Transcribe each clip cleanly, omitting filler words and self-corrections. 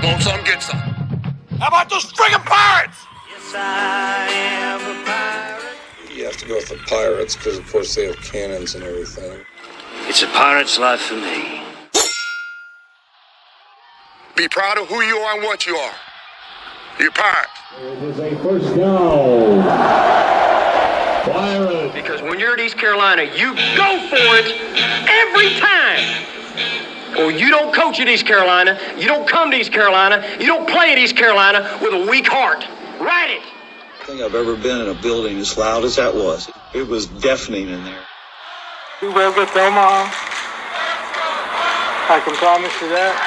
Want some, get some. How about those friggin' Pirates? Yes, I am a pirate. You have to go with the Pirates because, of course, they have cannons and everything. It's a pirate's life for me. Be proud of who you are and what you are. You're Pirates. It is a first down. Pirates. Because when you're at East Carolina, you go for it every time. Or you don't coach at East Carolina, you don't come to East Carolina, you don't play at East Carolina with a weak heart. Write it. I think I've ever been in a building as loud as that was. It was deafening in there. We will get Omaha. I can promise you that.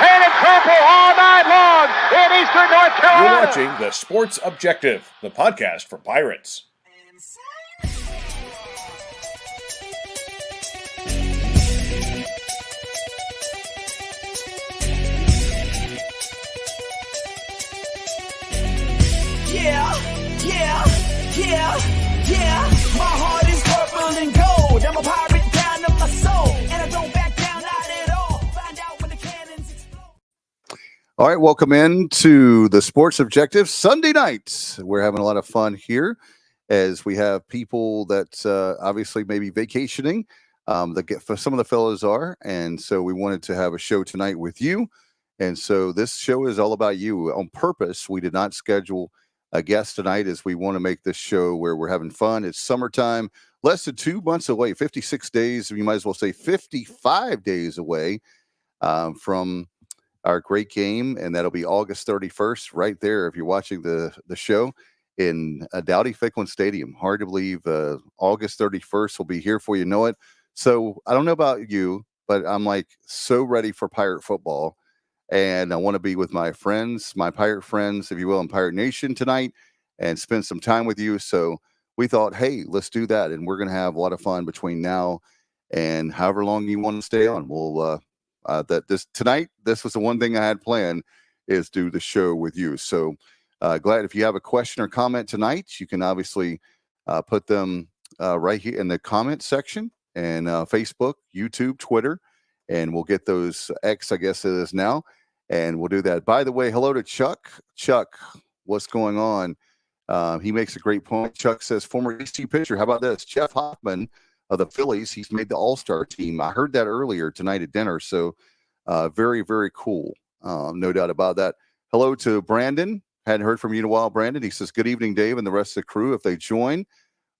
Painted purple all night long in Eastern North Carolina. You're watching The Sports Objective, the podcast for Pirates. Yeah. My heart is purple and gold. I'm a pirate down to my soul. And I don't back down, not at all. Find out when the cannons explode. All right, welcome in to the Sports Objective Sunday nights. We're having a lot of fun here as we have people that obviously may be vacationing. Some of the fellows are, and so we wanted to have a show tonight with you. And so this show is all about you. On purpose, we did not schedule a guest tonight as we want to make this show where we're having fun. It's summertime, less than 2 months away, 56 days. You might as well say 55 days away from our great game. And that'll be August 31st right there. If you're watching the show in Dowdy Ficklin Stadium, hard to believe August 31st will be here before you know it. So I don't know about you, but I'm like so ready for Pirate football. And I want to be with my friends, my Pirate friends, if you will, in Pirate Nation tonight and spend some time with you. So we thought, hey, let's do that. And we're going to have a lot of fun between now and however long you want to stay on. We'll, tonight, this was the one thing I had planned is do the show with you. So glad if you have a question or comment tonight, you can obviously put them right here in the comment section and Facebook, YouTube, Twitter. And we'll get those X, I guess it is now. And we'll do that. By the way, hello to Chuck. Chuck, what's going on? He makes a great point. Chuck says, former EC pitcher. How about this? Jeff Hoffman of the Phillies. He's made the All-Star team. I heard that earlier tonight at dinner. So very, very cool. No doubt about that. Hello to Brandon. Hadn't heard from you in a while, Brandon. He says, good evening, Dave, and the rest of the crew. If they join,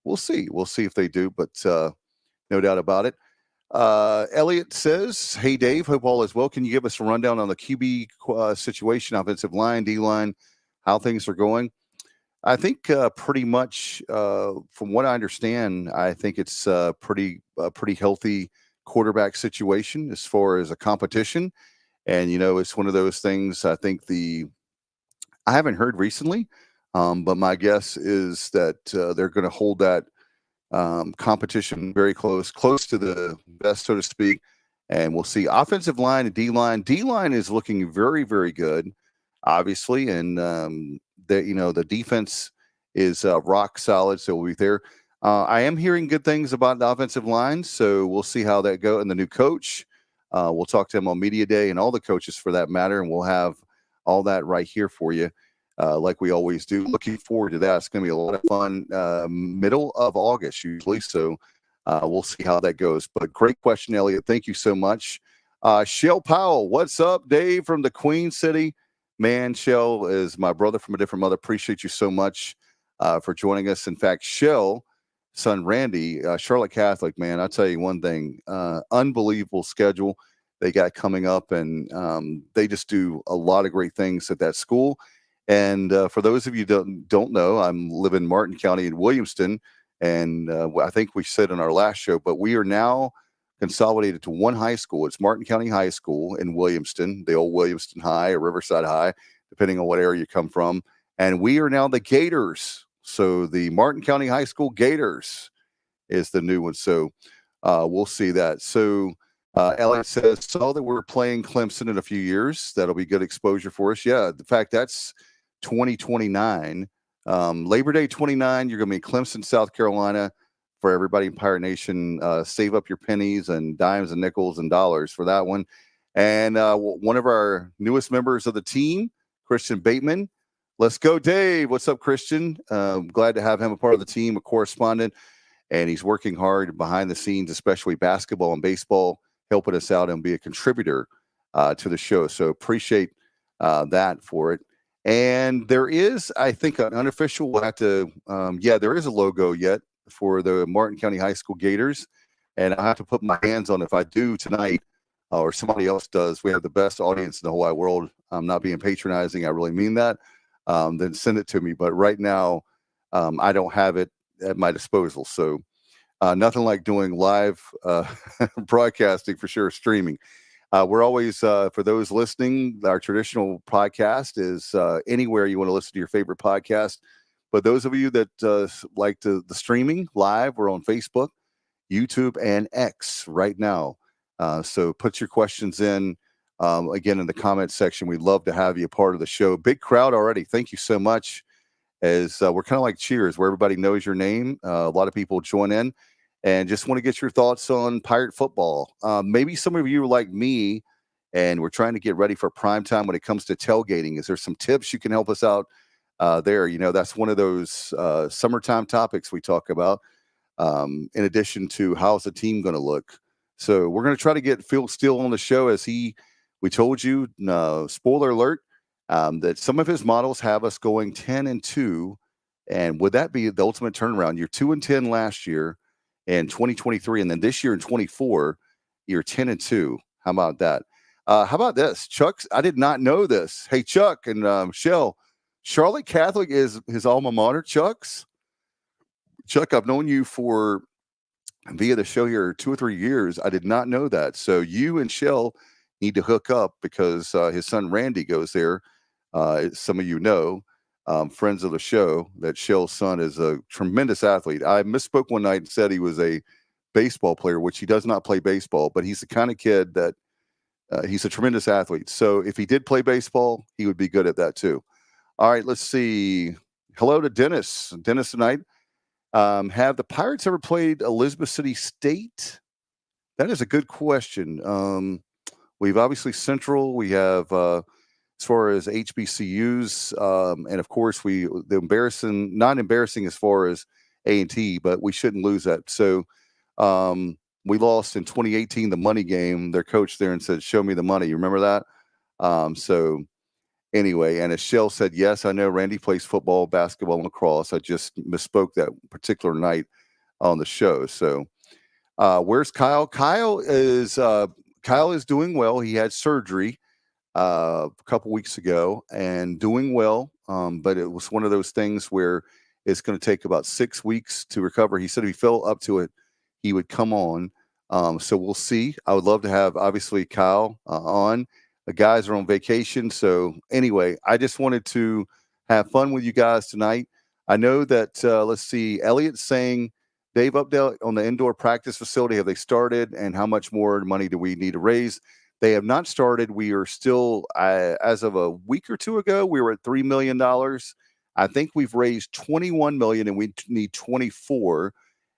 we'll see. We'll see if they do, but no doubt about it. Elliot says, hey, Dave, hope all is well. Can you give us a rundown on the QB situation, offensive line, D-line, how things are going? I think pretty much from what I understand, I think it's a pretty healthy quarterback situation as far as a competition. And, you know, it's one of those things I think I haven't heard recently, but my guess is that they're going to hold that competition very close to the best, so to speak. And we'll see offensive line and D-line. D-line is looking very, very good, obviously. And the defense is rock solid. So we'll be there. I am hearing good things about the offensive line. So we'll see how that goes. And the new coach, we'll talk to him on media day and all the coaches for that matter. And we'll have all that right here for you. Like we always do. Looking forward to that. It's going to be a lot of fun middle of August usually. So we'll see how that goes. But great question, Elliot. Thank you so much. Shell Powell, what's up, Dave, from the Queen City? Man, Shell is my brother from a different mother. Appreciate you so much for joining us. In fact, Shell, son Randy, Charlotte Catholic, man, I'll tell you one thing. Unbelievable schedule they got coming up. And they just do a lot of great things at that school. And for those of you don't know, I'm living in Martin County in Williamston, and I think we said in our last show, but we are now consolidated to one high school. It's Martin County High School in Williamston, the old Williamston High or Riverside High, depending on what area you come from. And we are now the Gators. So the Martin County High School Gators is the new one. So we'll see that. So Elliot says, saw that we're playing Clemson in a few years. That'll be good exposure for us. Yeah, in fact, that's 2029. Labor Day 29, you're going to be in Clemson, South Carolina. For everybody in Pirate Nation, save up your pennies and dimes and nickels and dollars for that one. And one of our newest members of the team, Christian Bateman. Let's go, Dave. What's up, Christian? Glad to have him a part of the team, a correspondent, and he's working hard behind the scenes, especially basketball and baseball, helping us out and be a contributor to the show. So appreciate that for it. And there is, I think, an unofficial, we'll have to, there is a logo yet for the Martin County High School Gators. And I have to put my hands on it if I do tonight or somebody else does. We have the best audience in the whole wide world. I'm not being patronizing. I really mean that. Then send it to me. But right now, I don't have it at my disposal. So nothing like doing live broadcasting for sure, streaming. We're always, for those listening, our traditional podcast is anywhere you want to listen to your favorite podcast. But those of you that like the streaming live, we're on Facebook, YouTube, and X right now. So put your questions in. Again, in the comments section. We'd love to have you a part of the show. Big crowd already. Thank you so much. As we're kind of like Cheers, where everybody knows your name. A lot of people join in and just want to get your thoughts on Pirate football. Maybe some of you are like me, and we're trying to get ready for prime time when it comes to tailgating. Is there some tips you can help us out there? You know, that's one of those summertime topics we talk about, in addition to how's the team going to look. So we're going to try to get Phil Steele on the show as we told you, spoiler alert, that some of his models have us going 10-2. And would that be the ultimate turnaround? You're 2-10 last year in 2023. And then this year in 24, you're 10-2. How about that? How about this? Chuck, I did not know this. Hey, Chuck and Shell, Charlotte Catholic is his alma mater, Chuck's. Chuck, I've known you via the show here 2 or 3 years. I did not know that. So you and Shell need to hook up because his son Randy goes there. Some of you know, friends of the show, that Shell's son is a tremendous athlete. I misspoke one night and said he was a baseball player, which he does not play baseball, but he's the kind of kid that he's a tremendous athlete. So if he did play baseball, he would be good at that too. All right, let's see. Hello to Dennis. Dennis tonight. Have the Pirates ever played Elizabeth City State? That is a good question. We've obviously Central. We have as far as HBCUs, and of course not embarrassing as far as A&T, but we shouldn't lose that. So we lost in 2018 the money game. Their coach there and said, "Show me the money." You remember that? So anyway, and as Shell said, yes, I know Randy plays football, basketball, and lacrosse. I just misspoke that particular night on the show. So where's Kyle? Kyle is doing well. He had surgery a couple weeks ago and doing well. But it was one of those things where it's going to take about 6 weeks to recover. He said if he fell up to it, he would come on. So we'll see. I would love to have, obviously, Kyle on. The guys are on vacation. So anyway, I just wanted to have fun with you guys tonight. I know that, let's see, Elliot's saying, Dave, update on the indoor practice facility. Have they started, and how much more money do we need to raise? They have not started. We are still, as of a week or two ago, we were at $3 million. I think we've raised $21 million, and we need 24.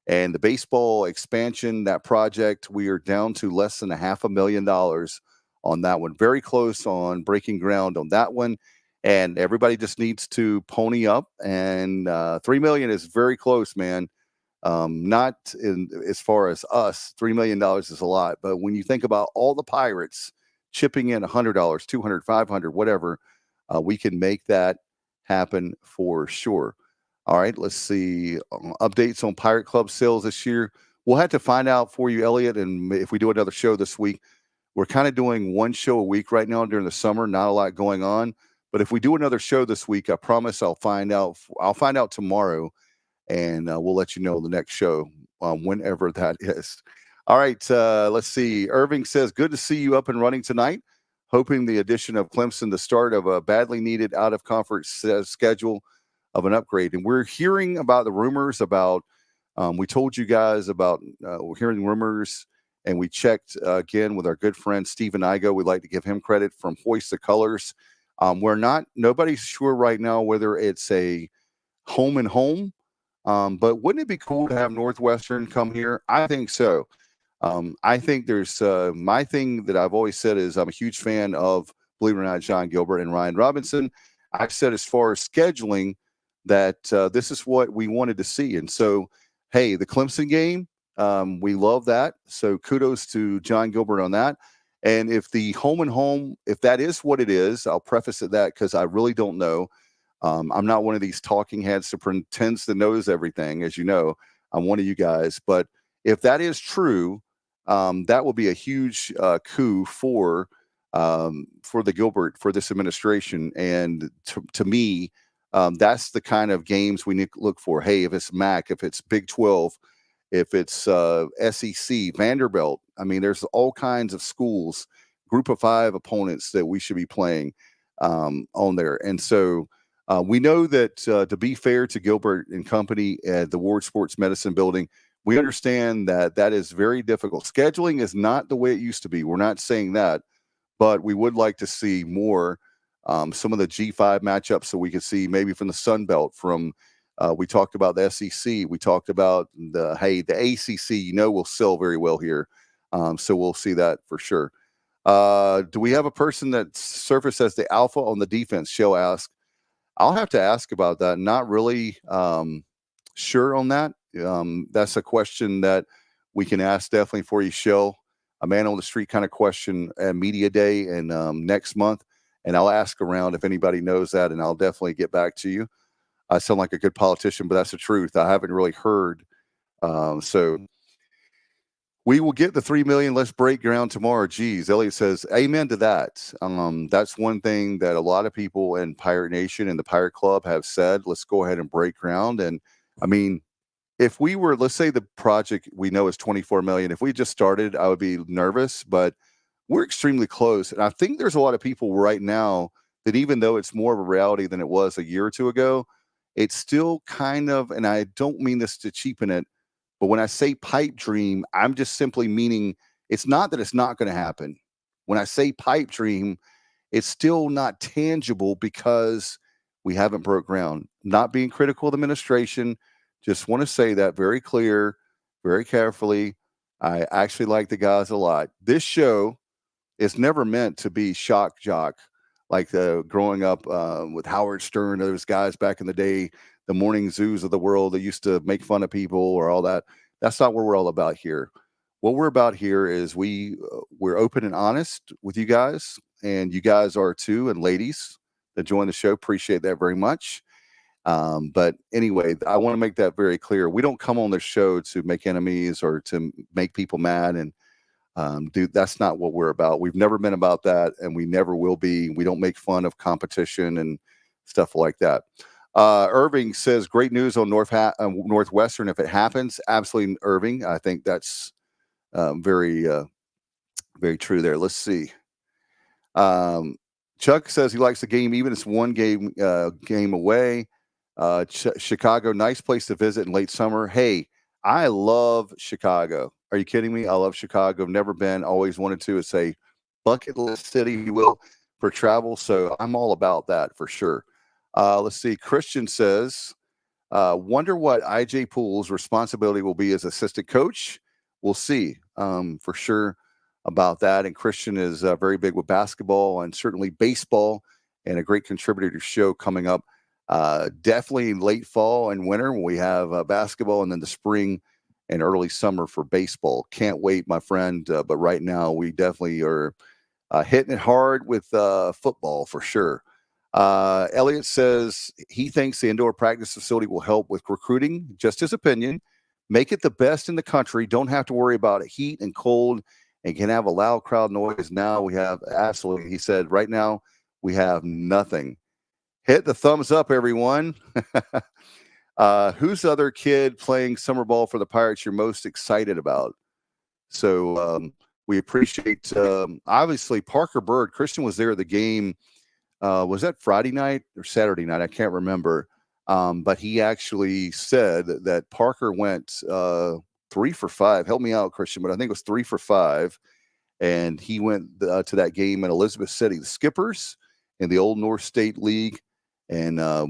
And the baseball expansion, that project, we are down to less than $500,000 on that one. Very close on breaking ground on that one. And everybody just needs to pony up. And $3 million is very close, man. Not as far as us, $3 million is a lot. But when you think about all the Pirates chipping in $100, $200, $500, whatever, we can make that happen for sure. All right, let's see. Updates on Pirate Club sales this year. We'll have to find out for you, Elliot. And if we do another show this week, we're kind of doing one show a week right now during the summer. Not a lot going on. But if we do another show this week, I promise I'll find out. I'll find out tomorrow. And we'll let you know the next show whenever that is. All right, let's see. Irving says, good to see you up and running tonight. Hoping the addition of Clemson, the start of a badly needed out-of-conference schedule of an upgrade. And we're hearing about the rumors about, we told you guys about we're hearing rumors, and we checked again with our good friend Stephen Igo. We'd like to give him credit from Hoist the Colors. Nobody's sure right now whether it's a home and home. But wouldn't it be cool to have Northwestern come here? I think so. I think there's my thing that I've always said is I'm a huge fan of, believe it or not, John Gilbert and Ryan Robinson. I've said as far as scheduling that this is what we wanted to see. And so, hey, the Clemson game, we love that. So kudos to John Gilbert on that. And if the home and home, if that is what it is, I'll preface it that because I really don't know. I'm not one of these talking heads that pretends to knows everything, as you know. I'm one of you guys. But if that is true, that will be a huge coup for the Gilbert, for this administration. And to me, that's the kind of games we need to look for. Hey, if it's MAC, if it's Big 12, if it's SEC, Vanderbilt, I mean, there's all kinds of schools, group of 5 opponents that we should be playing on there. And so we know that to be fair to Gilbert and company at the Ward Sports Medicine building, we understand that that is very difficult. Scheduling is not the way it used to be. We're not saying that, but we would like to see more some of the G5 matchups so we could see maybe from the Sun Belt, from we talked about the SEC. We talked about the ACC, will sell very well here. So we'll see that for sure. Do we have a person that surfaced as the alpha on the defense? She'll ask. I'll have to ask about that. Not really sure on that. That's a question that we can ask definitely for you, Shell. A man on the street kind of question at Media Day and next month. And I'll ask around if anybody knows that, and I'll definitely get back to you. I sound like a good politician, but that's the truth. I haven't really heard. So we will get the 3 million. Let's break ground tomorrow. Geez, Elliot says, amen to that. That's one thing that a lot of people in Pirate Nation and the Pirate Club have said. Let's go ahead and break ground. And I mean, if we were, let's say the project we know is 24 million. If we just started, I would be nervous, but we're extremely close. And I think there's a lot of people right now that even though it's more of a reality than it was a year or two ago, it's still kind of, and I don't mean this to cheapen it, but when I say pipe dream, I'm just simply meaning it's not that it's not going to happen. When I say pipe dream, it's still not tangible because we haven't broke ground. Not being critical of the administration, just want to say that very clear, very carefully. I actually like the guys a lot. This show is never meant to be shock jock like growing up with Howard Stern, those guys back in the day, the morning zoos of the world that used to make fun of people or all that. That's not what we're all about here. What we're about here is we're open and honest with you guys, and you guys are too, and ladies that join the show. Appreciate that very much. But anyway, I want to make that very clear. We don't come on the show to make enemies or to make people mad, and that's not what we're about. We've never been about that, and we never will be. We don't make fun of competition and stuff like that. Irving says, great news on Northwestern if it happens. Absolutely, Irving. I think that's very true there. Let's see. Chuck says he likes the game, even if it's one game away. Chicago, nice place to visit in late summer. Hey, I love Chicago. Are you kidding me? I love Chicago. I've never been, always wanted to. It's a bucket list city, if you will, for travel. So I'm all about that for sure. Let's see. Christian says, wonder what IJ Poole's responsibility will be as assistant coach. We'll see for sure about that. And Christian is very big with basketball and certainly baseball, and a great contributor to show coming up. Definitely late fall and winter when we have basketball, and then the spring and early summer for baseball. Can't wait, my friend. But right now we definitely are hitting it hard with football for sure. Elliot says he thinks the indoor practice facility will help with recruiting. Just his opinion. Make it the best in the country. Don't have to worry about heat and cold, and can have a loud crowd noise. Now we have absolutely, he said, right now we have nothing. Hit the thumbs up, everyone. Who's the other kid playing summer ball for the Pirates you're most excited about? So we appreciate, obviously, Parker Bird. Christian was there at the game. Was that Friday night or Saturday night? I can't remember. But he actually said that Parker went 3 for 5. Help me out, Christian, but I think it was 3 for 5. And he went to that game in Elizabeth City, the Skippers in the Old North State League. And I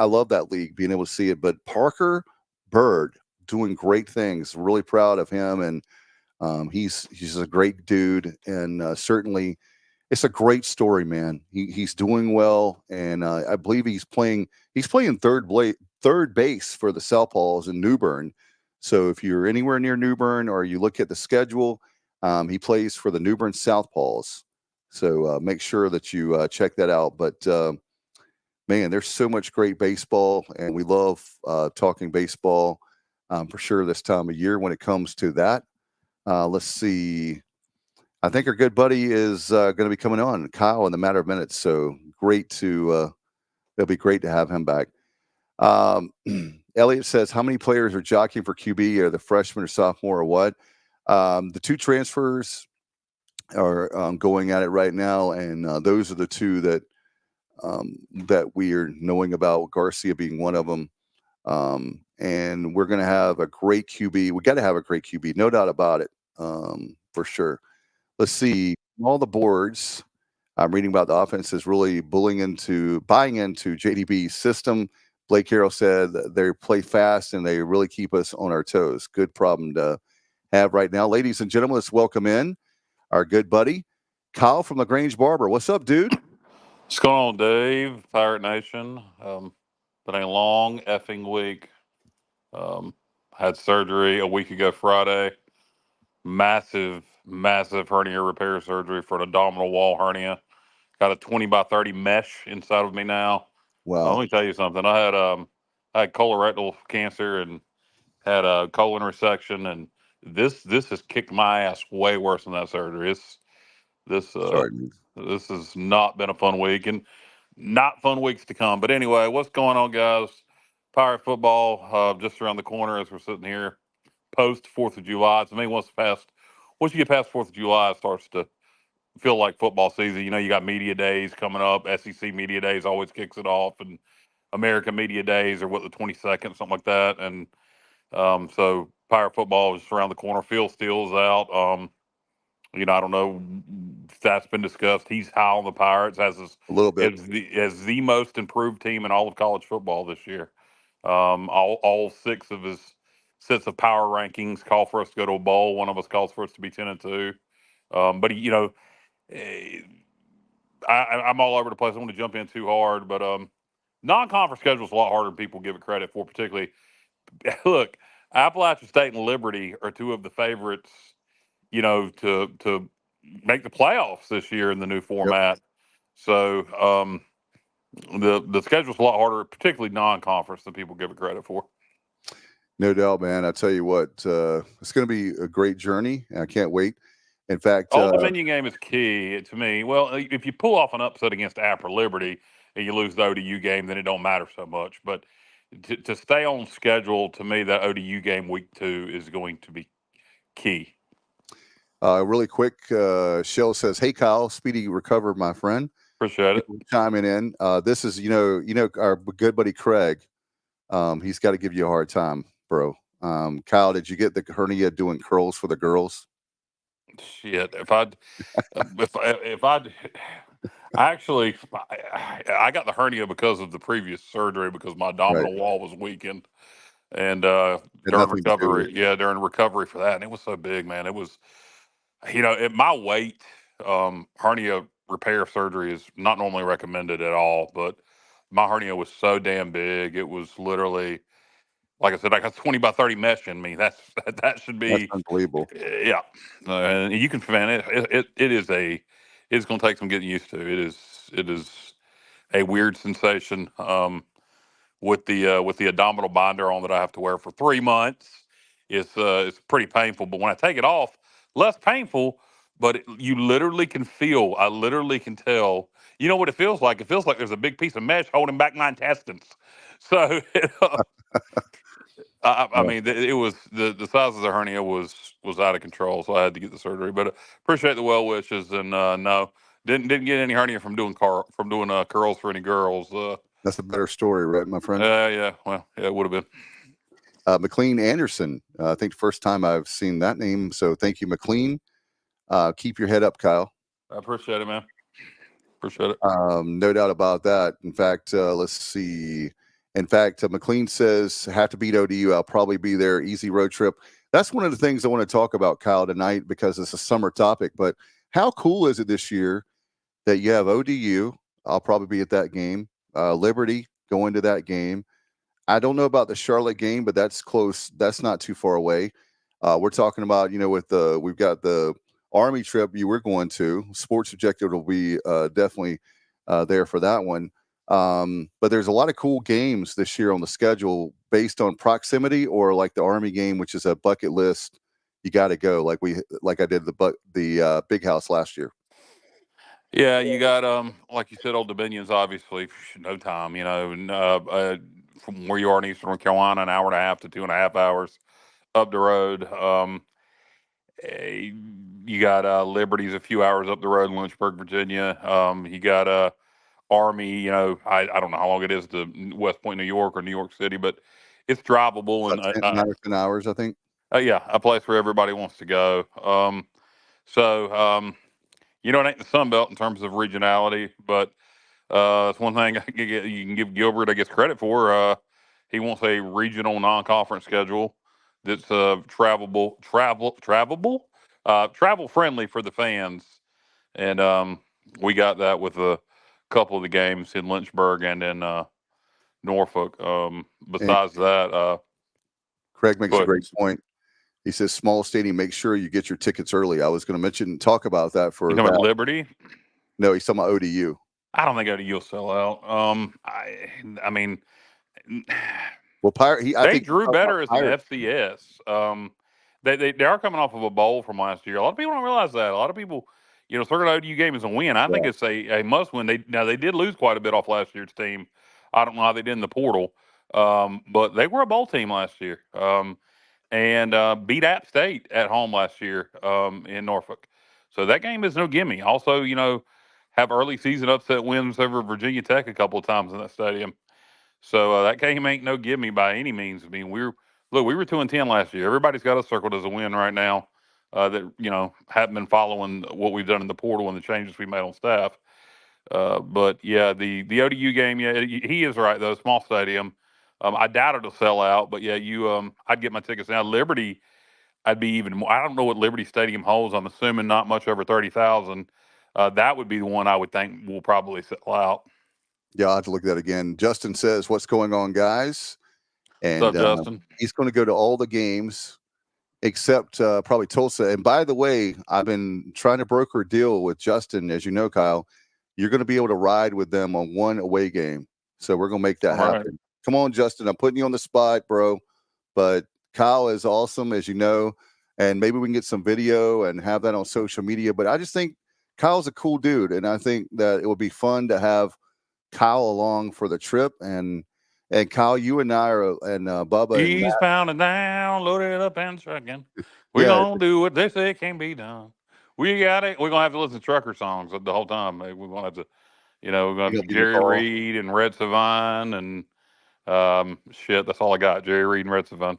love that league, being able to see it. But Parker Bird, doing great things. Really proud of him, and he's a great dude, and certainly it's a great story, man. He's doing well, and I believe he's playing third base for the Southpaws in New Bern. So if you're anywhere near New Bern or you look at the schedule, he plays for the New Bern Southpaws. So make sure that you check that out. But man, there's so much great baseball, and we love talking baseball for sure this time of year when it comes to that. Let's see. I think our good buddy is going to be coming on, Kyle, in a matter of minutes. So great it'll be great to have him back. Elliot says, how many players are jockeying for QB? Are the freshman or sophomore or what? The two transfers are going at it right now, and those are the two that we are knowing about, Garcia being one of them. And we're going to have a great QB. We got to have a great QB, no doubt about it, for sure. Let's see. All the boards I'm reading about the offense is really buying into JDB's system. Blake Carroll said they play fast and they really keep us on our toes. Good problem to have right now. Ladies and gentlemen, let's welcome in our good buddy, Kyle from LaGrange Barber. What's up, dude? What's going on, Dave? Pirate Nation. Been a long effing week. Had surgery a week ago Friday. Massive hernia repair surgery for an abdominal wall hernia. Got a 20 by 30 mesh inside of me now. Wow. Let me tell you something. I had colorectal cancer and had a colon resection, and this has kicked my ass way worse than that surgery. This has not been a fun week, and not fun weeks to come. But anyway, what's going on, guys? Pirate football just around the corner as we're sitting here post 4th of July. To me, once you get past 4th of July, it starts to feel like football season. You know, you got media days coming up. SEC media days always kicks it off, and American media days are the 22nd, something like that. And so Pirate football is just around the corner. Phil Steele's out. I don't know if that's been discussed. He's high on the Pirates as a little bit as the most improved team in all of college football this year. All 6 of his sets of power rankings call for us to go to a bowl. One of us calls for us to be 10-2. But I'm all over the place. I don't want to jump in too hard, but non-conference schedule is a lot harder than people give it credit for. Particularly, look, Appalachian State and Liberty are 2 of the favorites, to make the playoffs this year in the new format. Yep. So the schedule's a lot harder, particularly non-conference, than people give it credit for. No doubt, man. I tell you what, it's going to be a great journey, and I can't wait. In fact, Old Dominion game is key to me. Well, if you pull off an upset against App or Liberty and you lose the ODU game, then it don't matter so much. But to stay on schedule, to me, that ODU game week 2 is going to be key. Really quick, Shell says, "Hey Kyle, speedy recover, my friend." Appreciate it. Chiming in. This is our good buddy Craig. He's got to give you a hard time, bro. Kyle, did you get the hernia doing curls for the girls? Shit, I got the hernia because of the previous surgery because my abdominal wall was weakened, and during recovery for that, and it was so big, man. It was, at my weight, hernia repair surgery is not normally recommended at all, but my hernia was so damn big, it was literally, like I said, I got 20 by 30 mesh in me. That should be That's unbelievable. Yeah, and you can, man. It's going to take some getting used to. It is a weird sensation with the abdominal binder on that I have to wear for 3 months. It's pretty painful, but when I take it off, less painful. But you literally can feel. I literally can tell. You know what it feels like? It feels like there's a big piece of mesh holding back my intestines. So. I mean, it was the size of the hernia was out of control, so I had to get the surgery. But appreciate the well wishes, and no, didn't get any hernia from doing curls for any girls. That's a better story, right, my friend? Yeah. Well, yeah, it would have been. McLean Anderson, I think the first time I've seen that name. So thank you, McLean. Keep your head up, Kyle. I appreciate it, man. Appreciate it. No doubt about that. In fact, let's see. In fact, McLean says, have to beat ODU. I'll probably be there. Easy road trip. That's one of the things I want to talk about, Kyle, tonight, because it's a summer topic. But how cool is it this year that you have ODU? I'll probably be at that game. Liberty going to that game. I don't know about the Charlotte game, but that's close. That's not too far away. We're talking about, we've got the Army trip you were going to. Sports Objective will be definitely there for that one. But there's a lot of cool games this year on the schedule based on proximity, or like the Army game, which is a bucket list. You got to go like I did the Big House last year. Yeah, you got like you said, Old Dominion's obviously no time. From where you are in Eastern North Carolina, an hour and a half to 2.5 hours up the road. You got Liberty's a few hours up the road in Lynchburg, Virginia. You got Army. I don't know how long it is to West Point, New York, or New York City, but it's drivable. And 9 or 10 hours, I think. Yeah, a place where everybody wants to go. It ain't the Sun Belt in terms of regionality, but it's one thing you can give Gilbert, I guess, credit for. He wants a regional non-conference schedule that's travel friendly for the fans, and we got that with a couple of the games in Lynchburg and in Norfolk. Besides that, Craig makes a great point. He says, small stadium, make sure you get your tickets early. I was going to talk about that for about Liberty. No, he's talking about ODU. I don't think ODU will sell out. I mean, well, I think drew better as an FCS. They are coming off of a bowl from last year. A lot of people don't realize that. A lot of people, circle ODU game is a win. I think it's a must win. They did lose quite a bit off last year's team. I don't know how they did in the portal, but they were a bowl team last year. And beat App State at home last year in Norfolk. So that game is no gimme. Also, have early season upset wins over Virginia Tech a couple of times in that stadium. So that game ain't no gimme by any means. I mean, we were 2-10 last year. Everybody's got us circled as a win right now that haven't been following what we've done in the portal and the changes we made on staff. But yeah, the ODU game, yeah, he is right though. Small stadium. I doubt it'll sell out, but yeah, I'd get my tickets now. Liberty, I'd be even more. I don't know what Liberty Stadium holds. I'm assuming not much over 30,000. That would be the one I would think will probably sell out. Yeah, I'll have to look at that again. Justin says, "What's going on, guys?" And what's up, Justin? He's going to go to all the games except probably Tulsa. And by the way, I've been trying to broker a deal with Justin. As you know, Kyle, you're going to be able to ride with them on one away game. So we're going to make that happen. Right. Come on, Justin. I'm putting you on the spot, bro. But Kyle is awesome, as you know. And maybe we can get some video and have that on social media. But I just think Kyle's a cool dude. And I think that it would be fun to have Kyle along for the trip. And Kyle, you and I and Bubba. He's pounding down, loaded up and trucking. We're going to do what they say can be done. We got it. We're going to have to listen to trucker songs the whole time. We're going to have to, we're going to have Jerry Reed and Red Savine and shit. That's all I got. Jerry Reed and Red Savine.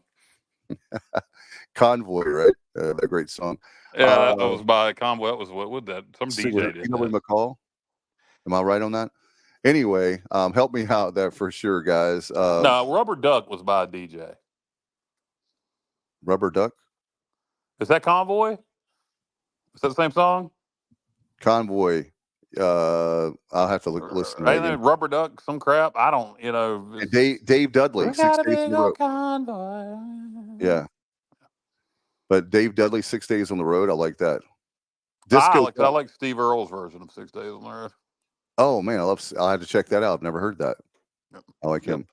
Convoy, right? That great song. Yeah, that was by Convoy. That was what would that? Some DJ did. McCall. Am I right on that? Anyway, help me out there for sure, guys. No, Rubber Duck was by a DJ. Rubber Duck? Is that Convoy? Is that the same song? Convoy. I'll have to listen. Rubber Duck, some crap. I don't, Dave Dudley. 6 days on the road. Convoy. Yeah. But Dave Dudley, 6 days on the road. I like that. I like Steve Earle's version of 6 Days on the Road. Oh man, I'll have to check that out. I've never heard that. Yep. I like him.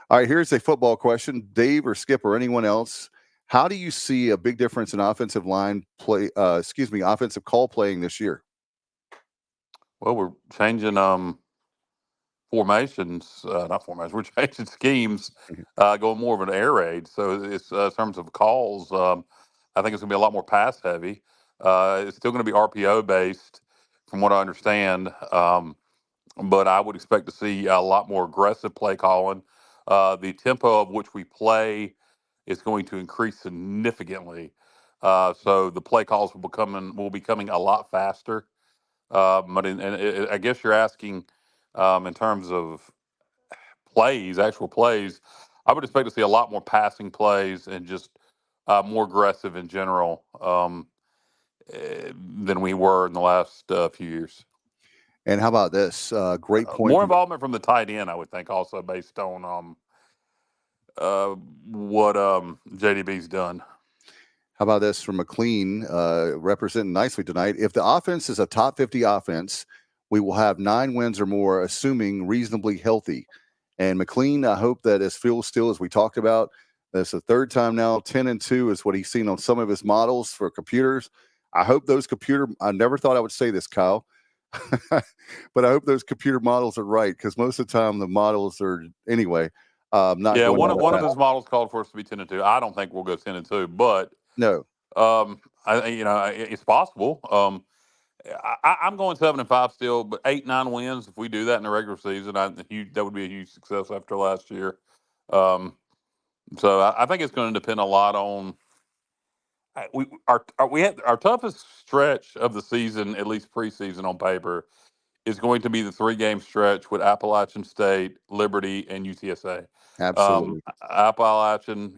All right, here's a football question. Dave or Skip or anyone else, how do you see a big difference in offensive line play, offensive call playing this year? Well, we're changing formations, not formations. We're changing schemes, going more of an air raid. So it's in terms of calls, I think it's going to be a lot more pass heavy. It's still going to be RPO based, from what I understand. But I would expect to see a lot more aggressive play calling. The tempo of which we play is going to increase significantly. So the play calls will be coming a lot faster. But I guess you're asking in terms of actual plays, I would expect to see a lot more passing plays and just more aggressive in general than we were in the last few years. And how about this? Great point. More involvement from the tight end, I would think, also based on what JDB's done. How about this from McLean, representing nicely tonight? If the offense is a top 50 offense, we will have 9 wins or more, assuming reasonably healthy. And McLean, I hope that as Phil Steele, as we talked about, that's the third time now, 10-2 is what he's seen on some of his models for computers. I hope those I never thought I would say this, Kyle, but I hope those computer models are right, because most of the time the models are, anyway, not. Yeah, one of his models called for us to be 10-2. I don't think we'll go 10-2, but no, it's possible. I'm going 7-5 still, but 8-9 wins. If we do that in the regular season, that would be a huge success after last year. So I think it's going to depend a lot on. We had our toughest stretch of the season, at least preseason on paper, is going to be the 3-game stretch with Appalachian State, Liberty, and UTSA. Absolutely. Appalachian,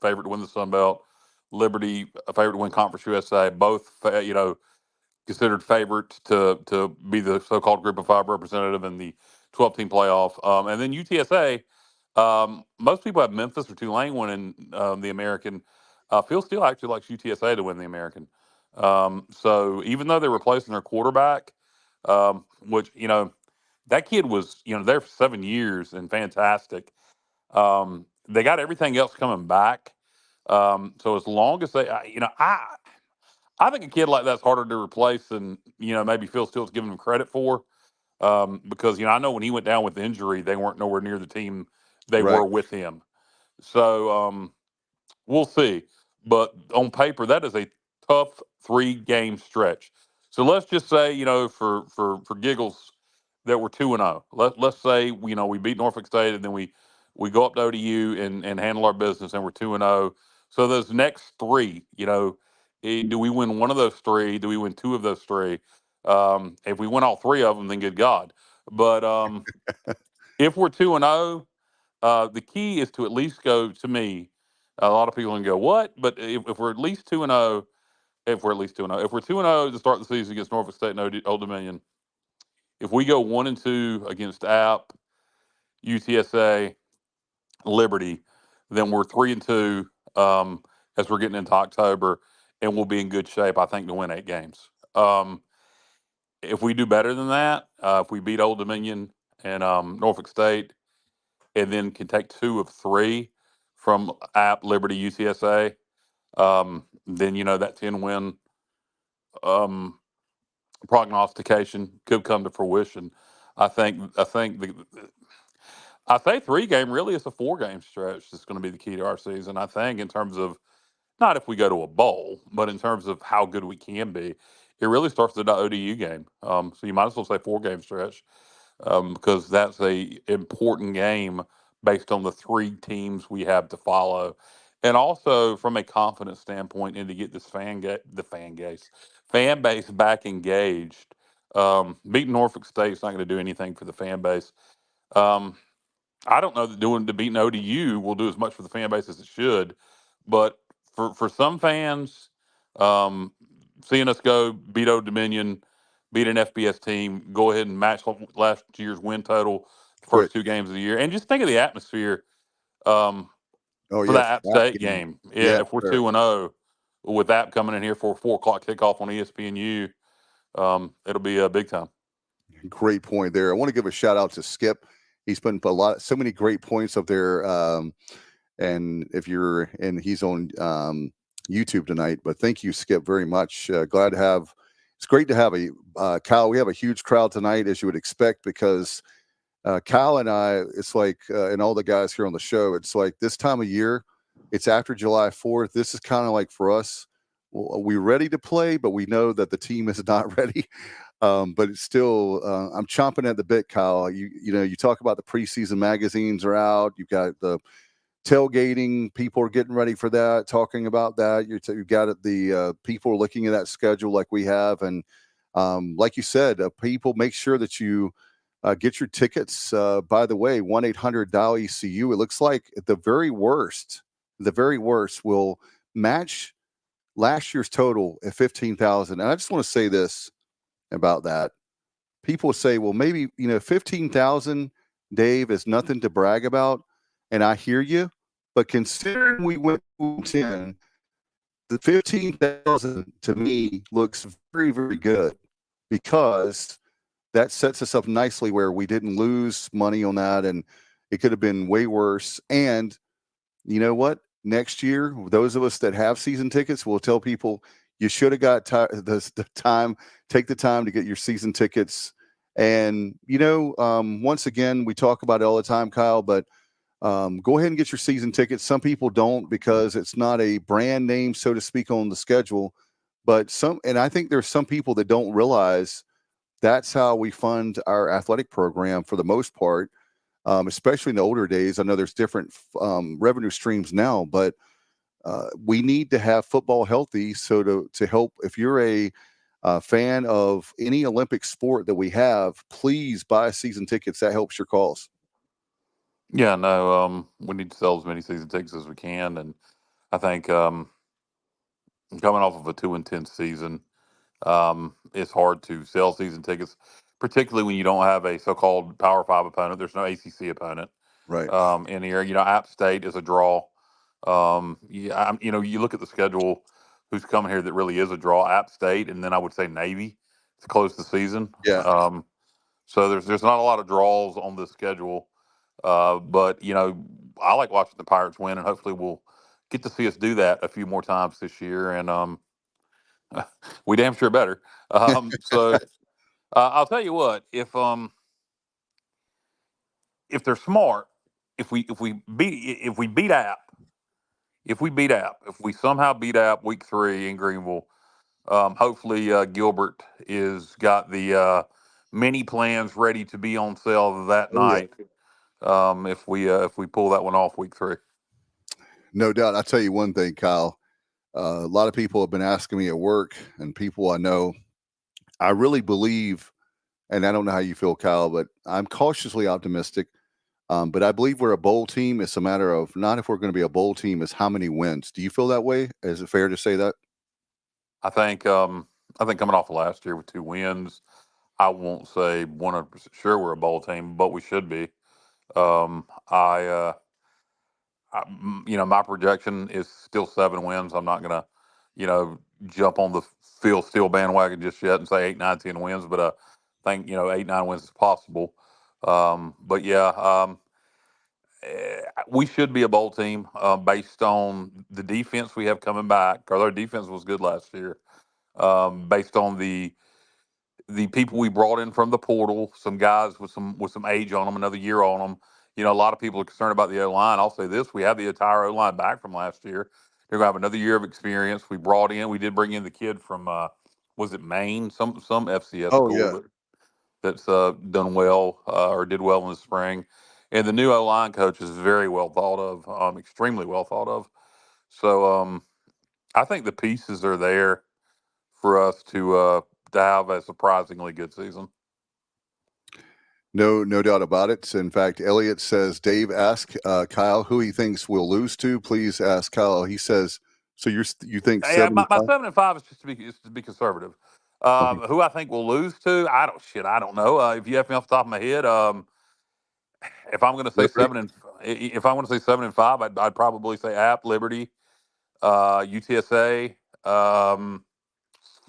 favorite to win the Sun Belt. Liberty, a favorite to win Conference USA. Both, considered favorites to be the so-called Group of 5 representative in the 12-team playoff. And then UTSA, most people have Memphis or Tulane winning the American. Phil Steele actually likes UTSA to win the American. So even though they're replacing their quarterback, which, that kid was, there for 7 years and fantastic. They got everything else coming back. So as long as they, I think a kid like that's harder to replace than, maybe Phil Steele's giving him credit for. Because, I know when he went down with injury, they weren't nowhere near the team they were with him. So we'll see. But on paper, that is a tough 3-game stretch. So let's just say, for giggles, that we're 2-0. Let's say, we beat Norfolk State and then we go up to ODU and handle our business and we're 2-0. So those next 3, do we win one of those 3? Do we win 2 of those 3? If we win all 3 of them, then good God. But if we're 2-0, the key is to at least go, to me, a lot of people can go, what? But if we're at least 2-0, if we're 2-0 to start the season against Norfolk State and Old Dominion, if we go 1-2 against App, UTSA, Liberty, then we're 3-2 as we're getting into October, and we'll be in good shape, I think, to win 8 games. If we do better than that, if we beat Old Dominion and Norfolk State, and then can take 2 of 3 from App, Liberty, UTSA, then that 10-win prognostication could come to fruition. I say 3-game really is a 4-game stretch that's going to be the key to our season. I think in terms of not if we go to a bowl, but in terms of how good we can be, it really starts with the ODU game. So you might as well say 4-game stretch because that's a important game based on the 3 teams we have to follow. And also from a confidence standpoint, and to get this fan base back engaged. Beating Norfolk State is not going to do anything for the fan base. I don't know that beating ODU will do as much for the fan base as it should, but for some fans, seeing us go beat Old Dominion, beat an FBS team, go ahead and match last year's win total, first 2 games of the year, and just think of the atmosphere for that App State game. Yeah, if we're 2-0 with App coming in here for a 4:00 kickoff on ESPNU, it'll be a big time. Great point there. I want to give a shout out to Skip. He's been so many great points up there. And he's on YouTube tonight, but thank you, Skip, very much. Glad to have, it's great to have Kyle. We have a huge crowd tonight, as you would expect, because Kyle and I, it's like, and all the guys here on the show, it's like this time of year, it's after July 4th. This is kind of like for us, we're ready to play, but we know that the team is not ready. But it's still, I'm chomping at the bit, Kyle. You talk about the preseason magazines are out. You've got the tailgating. People are getting ready for that, talking about that. You've got the people are looking at that schedule like we have. And like you said, people make sure that you Get your tickets. By the way, 1-800-DIAL-ECU. It looks like at the very worst, will match last year's total at 15,000. And I just want to say this about that. People say, well, maybe, 15,000, Dave, is nothing to brag about. And I hear you. But considering we went to 10, the 15,000 to me looks very, very good, because that sets us up nicely where we didn't lose money on that, and it could have been way worse. And you know what? Next year, those of us that have season tickets will tell people you should have got the time. Take the time to get your season tickets. And, once again, we talk about it all the time, Kyle, but go ahead and get your season tickets. Some people don't because it's not a brand name, so to speak, on the schedule. But and I think there's some people that don't realize that's how we fund our athletic program for the most part, especially in the older days. I know there's different revenue streams now, but we need to have football healthy. So to help, if you're a fan of any Olympic sport that we have, please buy season tickets. That helps your cause. Yeah, no, we need to sell as many season tickets as we can. And I think coming off of a 2-10 season, it's hard to sell season tickets, particularly when you don't have a so-called Power 5 opponent. There's no ACC opponent, right? In here, App State is a draw. You look at the schedule, who's coming here that really is a draw. App State, and then I would say Navy to close the season. Yeah. So there's not a lot of draws on this schedule, but I like watching the Pirates win, and hopefully we'll get to see us do that a few more times this year. And we damn sure better. So I'll tell you what, if they're smart, if we beat App, if we somehow beat App week 3 in Greenville, hopefully Gilbert is got the mini plans ready to be on sale that night. If we pull that one off week 3. No doubt. I'll tell you one thing, Kyle. A lot of people have been asking me at work, and people I know. I really believe, and I don't know how you feel, Kyle, but I'm cautiously optimistic. But I believe we're a bowl team. It's a matter of not if we're going to be a bowl team, is how many wins. Do you feel that way? Is it fair to say that? I think coming off of last year with 2 wins, I won't say 100% sure we're a bowl team, but we should be. My projection is still 7 wins. I'm not gonna, jump on the Phil Steele bandwagon just yet and say 8, 9, 10 wins, but I think 8, 9 wins is possible. But yeah, we should be a bowl team based on the defense we have coming back. Because our defense was good last year. Based on the people we brought in from the portal, some guys with some age on them, another year on them. A lot of people are concerned about the O-line. I'll say this: we have the entire O-line back from last year. They're gonna have another year of experience. We did bring in the kid from was it Maine? Some FCS school that's done well or did well in the spring. And the new O-line coach is very well thought of, extremely well thought of. So I think the pieces are there for us to have a surprisingly good season. No doubt about it. In fact, Elliot says, Dave, ask Kyle who he thinks we'll lose to. Please ask Kyle. He says, so you think 75? My 7-5 is just to be conservative. Who I think we'll lose to, I don't know. If you have me off the top of my head, if I'm going to say 7-5, I'd probably say App, Liberty, UTSA.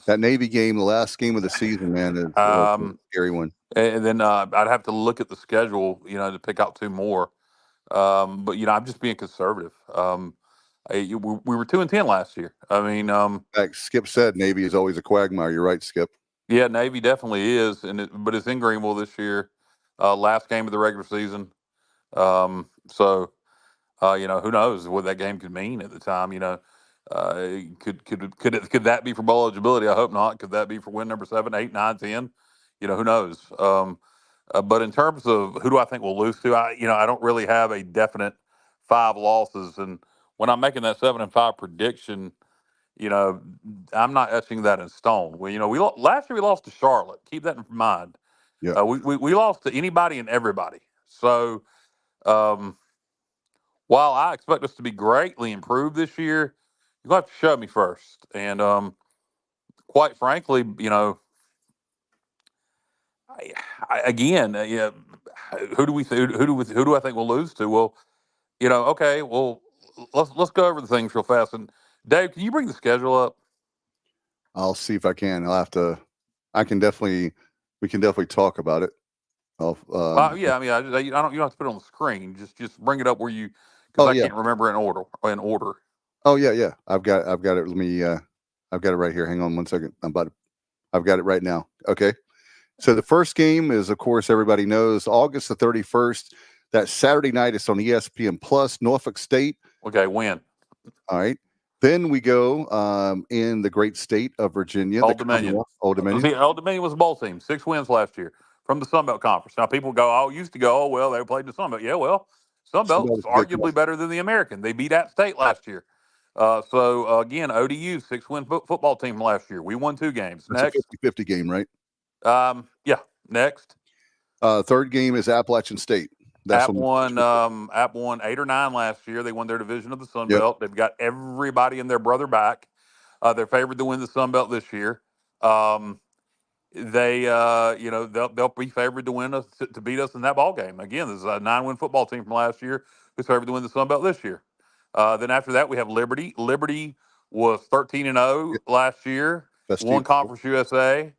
That Navy game, the last game of the season, man, is a scary one. And then I'd have to look at the schedule, to pick out 2 more. But I'm just being conservative. We were 2-10 last year. I mean, in fact, Skip said Navy is always a quagmire. You're right, Skip. Yeah, Navy definitely is, but it's in Greenville this year. Last game of the regular season. So who knows what that game could mean at the time? Could that be for bowl eligibility? I hope not. Could that be for win number 7, 8, 9, 10? Who knows? But in terms of who do I think we'll lose to, I don't really have a definite 5 losses. And when I'm making that 7-5 prediction, I'm not etching that in stone. Last year we lost to Charlotte. Keep that in mind. Yeah. We lost to anybody and everybody. So while I expect us to be greatly improved this year, you'll have to show me first. And quite frankly, again, who do I think we'll lose to? Well, okay, well, let's go over the things real fast. And Dave, can you bring the schedule up? I'll see if I can. We can definitely talk about it. Yeah, I mean, I don't. You don't have to put it on the screen. Just bring it up where you, because I can't remember in order. Oh yeah. I've got it. Let me. I've got it right here. Hang on 1 second. I've got it right now. Okay. So the first game is, of course, everybody knows, August the 31st. That Saturday night. It's on ESPN Plus. Norfolk State. Okay, win. All right. Then we go in the great state of Virginia. Old Dominion. Old Dominion. See, Old Dominion was a bowl team. 6 wins last year from the Sun Belt Conference. Now people used to go, oh, well, they played the Sun Belt. Yeah, well, Sun Belt's arguably better than the American. They beat App State last year. So again, ODU, 6-win football team last year. We won 2 games. That's a 50-50 game, right? Yeah. Next. Third game is Appalachian State. App won 8 or 9 last year. They won their division of the Sun Belt. They've got everybody and their brother back. They're favored to win the Sun Belt this year. They'll be favored to win to beat us in that ball game. Again, this is a 9-win football team from last year who's favored to win the Sun Belt this year. Then after that, we have Liberty. Liberty was 13-0 last year. Won Conference USA.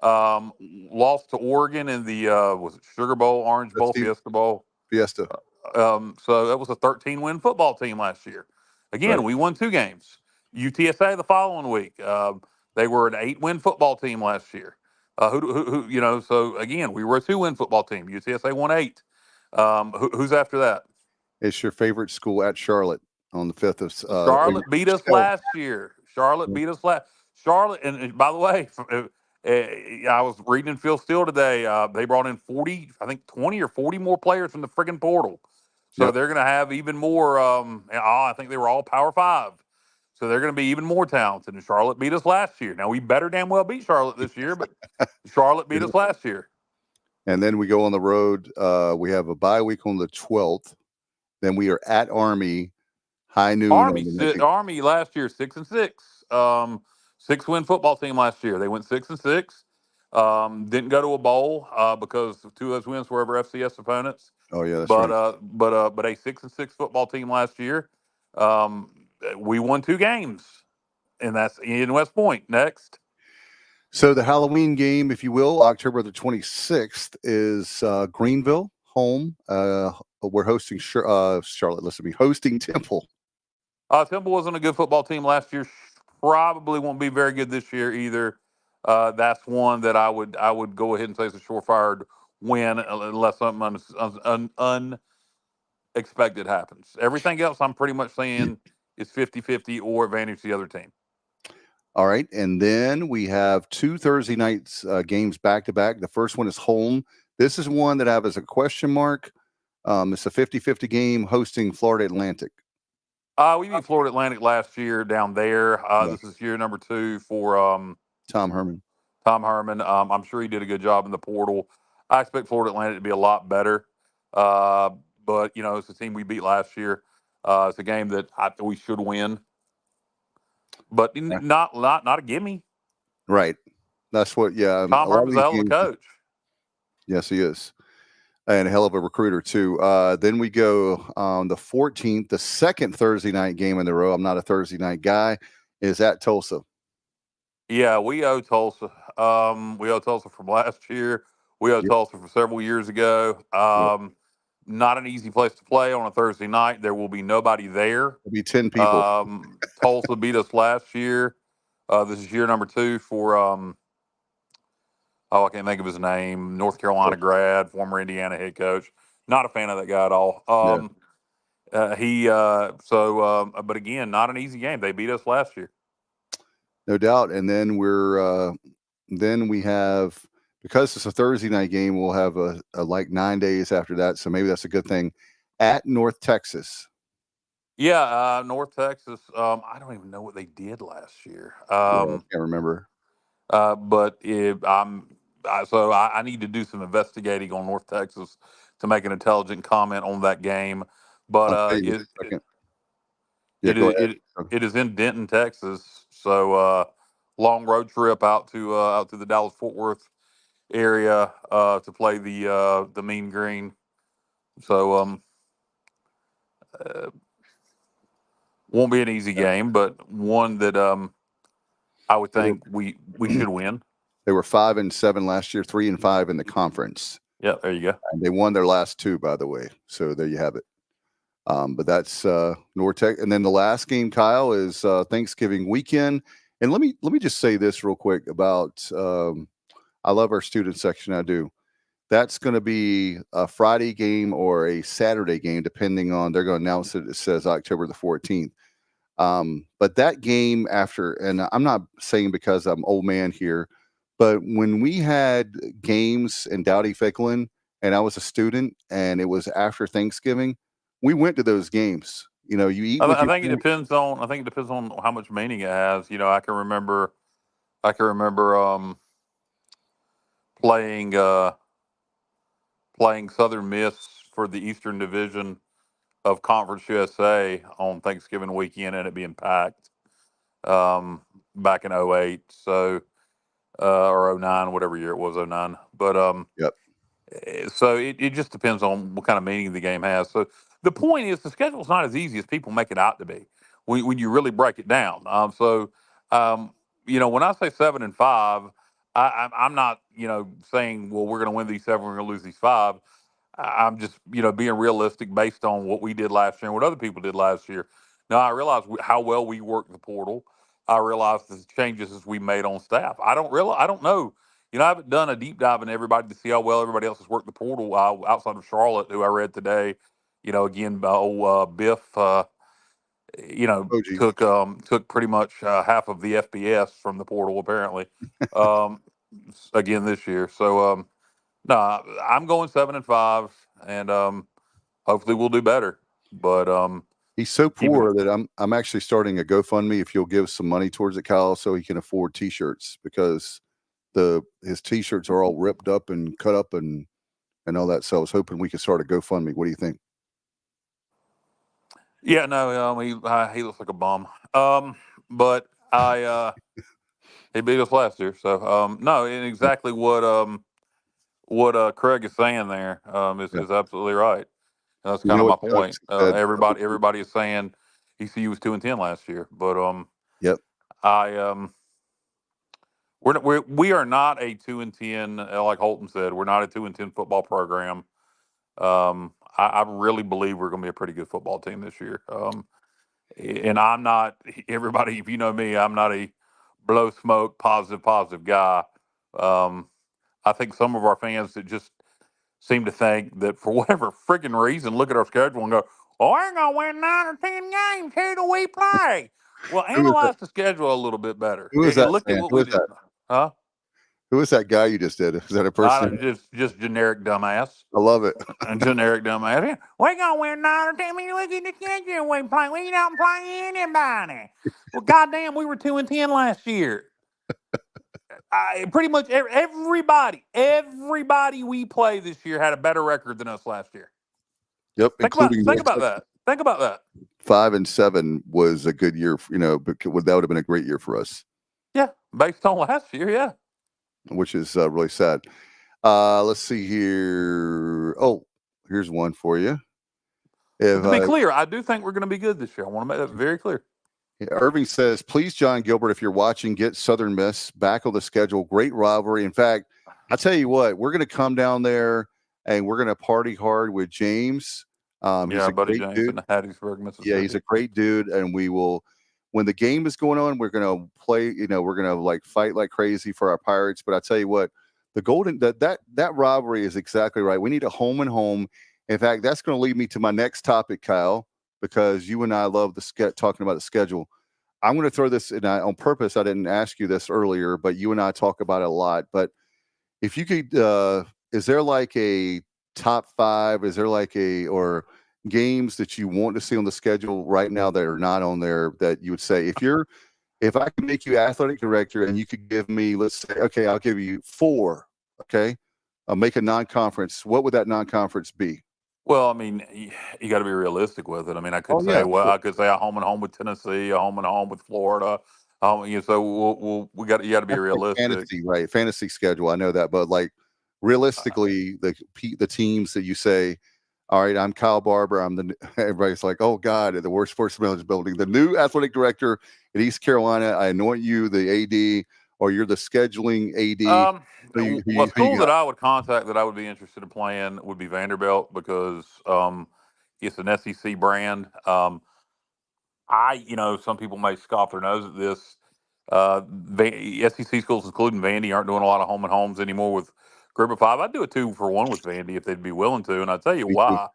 Lost to Oregon in the was it Sugar Bowl, Orange Bowl, Fiesta Bowl? Fiesta. So that was a 13-win football team last year. Again, we won 2 games. UTSA the following week. They were an 8-win football team last year. So again, we were a 2-win football team. UTSA won 8. Who's after that? It's your favorite school at Charlotte on the 5th of Charlotte beat us last year. Charlotte beat us last. Charlotte, and by the way, I was reading in Phil Steele today. They brought in 20 or 40 more players from the friggin' portal. So they're going to have even more. I think they were all Power 5. So they're going to be even more talented. And Charlotte beat us last year. Now, we better damn well beat Charlotte this year, but Charlotte beat us last year. And then we go on the road. We have a bye week on the 12th. Then we are at Army, high noon. Army last year, 6-6. 6-win football team last year. They went 6-6. Didn't go to a bowl because 2 of those wins were over FCS opponents. Oh yeah, that's but right. But a 6-6 football team last year. We won 2 games, and that's in West Point. Next. So the Halloween game, if you will, October the 26th is Greenville home. We're hosting Charlotte. Listen to me, hosting Temple. Temple wasn't a good football team last year. Probably won't be very good this year either. That's one that I would go ahead and say is a surefire win unless something unexpected happens. Everything else I'm pretty much saying is 50-50 or advantage the other team. All right. And then we have 2 Thursday nights games back to back. The first one is home. This is one that I have as a question mark. It's a 50-50 game hosting Florida Atlantic. We beat Florida Atlantic last year down there. This is year number 2 for Tom Herman. I'm sure he did a good job in the portal. I expect Florida Atlantic to be a lot better. But, it's a team we beat last year. It's a game that we should win. But not a gimme. Right. That's what, Tom Herman's a hell of a coach. Yes, he is. And a hell of a recruiter, too. Then we go on the 14th, the second Thursday night game in the row. I'm not a Thursday night guy. Is at Tulsa. Yeah, we owe Tulsa. We owe Tulsa from last year. We owe Tulsa from several years ago. Not an easy place to play on a Thursday night. There will be nobody there. There'll be 10 people. Tulsa beat us last year. This is year number 2 for I can't think of his name. North Carolina grad, former Indiana head coach. Not a fan of that guy at all. But again, not an easy game. They beat us last year. No doubt. And then we have, because it's a Thursday night game, we'll have a like 9 days after that. So maybe that's a good thing. At North Texas. Yeah, North Texas. I don't even know what they did last year. I can't remember. But I need to do some investigating on North Texas to make an intelligent comment on that game. But I'll tell you in a second. Yeah, it go is ahead. it is in Denton, Texas. So long road trip out to the Dallas Fort Worth area to play the Mean Green. So won't be an easy game, but one that I would think we should win. They were 5-7 last year, 3-5 in the conference. Yeah, there you go. And they won their last 2, by the way. So there you have it. But that's North Tech. And then the last game, Kyle, is Thanksgiving weekend. And let me just say this real quick about I love our student section. I do. That's going to be a Friday game or a Saturday game, depending on, they're going to announce it. It says October the 14th. But that game after, and I'm not saying because I'm old man here, but when we had games in Dowdy Ficklin and I was a student and it was after Thanksgiving, we went to those games. You know, you eat. I think it depends on how much meaning it has. You know, I can remember playing Southern Miss for the Eastern Division of Conference USA on Thanksgiving weekend and it being packed back in 08. So or 09, whatever year it was, 09. But yep. So it just depends on what kind of meaning the game has. So the point is the schedule's not as easy as people make it out to be when you really break it down. You know, when I say 7-5, I'm not, you know, saying, well, we're going to win these 7, we're going to lose these 5. I'm just, you know, being realistic based on what we did last year and what other people did last year. Now, I realize how well we worked the portal. I realize the changes we made on staff. I don't know. You know, I haven't done a deep dive in everybody to see how well everybody else has worked the portal outside of Charlotte, who I read today. You know, again, Biff, you know, took pretty much half of the FBS from the portal apparently. Again this year. So no, I'm going 7-5, and hopefully we'll do better. But he's so poor that I'm actually starting a GoFundMe if you'll give some money towards it, Kyle, so he can afford T-shirts because his T-shirts are all ripped up and cut up and all that. So I was hoping we could start a GoFundMe. What do you think? Yeah, no, he looks like a bum. But he beat us last year, so no, and exactly what Craig is saying there is absolutely right. And that's kind of my point. Everybody is saying ECU was 2-10 last year, but yep. We are not a 2-10 like Holton said. We're not a 2-10 football program. I really believe we're going to be a pretty good football team this year. And I'm not, everybody, if you know me, I'm not a blow smoke, positive guy. I think some of our fans that just seem to think that for whatever freaking reason, look at our schedule and go, oh, we're going to win 9 or 10 games. Who do we play? Well, analyze the schedule a little bit better. Who is that? Look at what we did. Huh? Who is that guy you just did? Is that a person? Just generic dumbass. I love it. Generic dumbass. Yeah. We're going to win 9 or 10. I mean, look at the schedule we play. We don't play anybody. Well, goddamn, we were 2-10 last year. Pretty much everybody we play this year had a better record than us last year. Yep. Think about that. Think about that. 5-7 was a good year. You know, but that would have been a great year for us. Yeah, based on last year. Yeah. Which is really sad. Let's see here. Oh, here's one for you. To be clear, I do think we're going to be good this year. I want to make that very clear. Irving says, please, John Gilbert, if you're watching, get Southern Miss back on the schedule. Great rivalry. In fact, I tell you what, we're going to come down there and we're going to party hard with James. He's a buddy great James dude. in Hattiesburg, Mississippi. Yeah, he's a great dude. And we will, when the game is going on, we're going to play, you know, we're going to like fight like crazy for our Pirates. But I tell you what, the Golden, that rivalry is exactly right. We need a home and home. In fact, that's going to lead me to my next topic, Kyle, because you and I love talking about the schedule. I'm going to throw this in on purpose. I didn't ask you this earlier, but you and I talk about it a lot. But if you could, is there like a top 5? Is there like or games that you want to see on the schedule right now that are not on there that you would say, if I could make you athletic director and you could give me, let's say, okay, I'll give you 4 Okay. Make a non-conference. What would that non-conference be? Well, I mean, you got to be realistic with it. I mean, I could Oh, say, yeah, well, sure. I could say a home and home with Tennessee, a home and home with Florida. So we got you got to be That's like realistic. fantasy, right? Fantasy schedule. I know that, but like realistically, the teams that you say, all right, I'm Kyle Barber. Everybody's like, oh God, the worst sports management building, the new athletic director at East Carolina. I anoint you the AD, or you're the scheduling AD. A school that I would contact that I would be interested in playing would be Vanderbilt because it's an SEC brand. Some people may scoff their nose at this. SEC schools, including Vandy, aren't doing a lot of home and homes anymore with Group of Five. I'd do a 2-for-1 with Vandy if they'd be willing to, and I'll tell you why.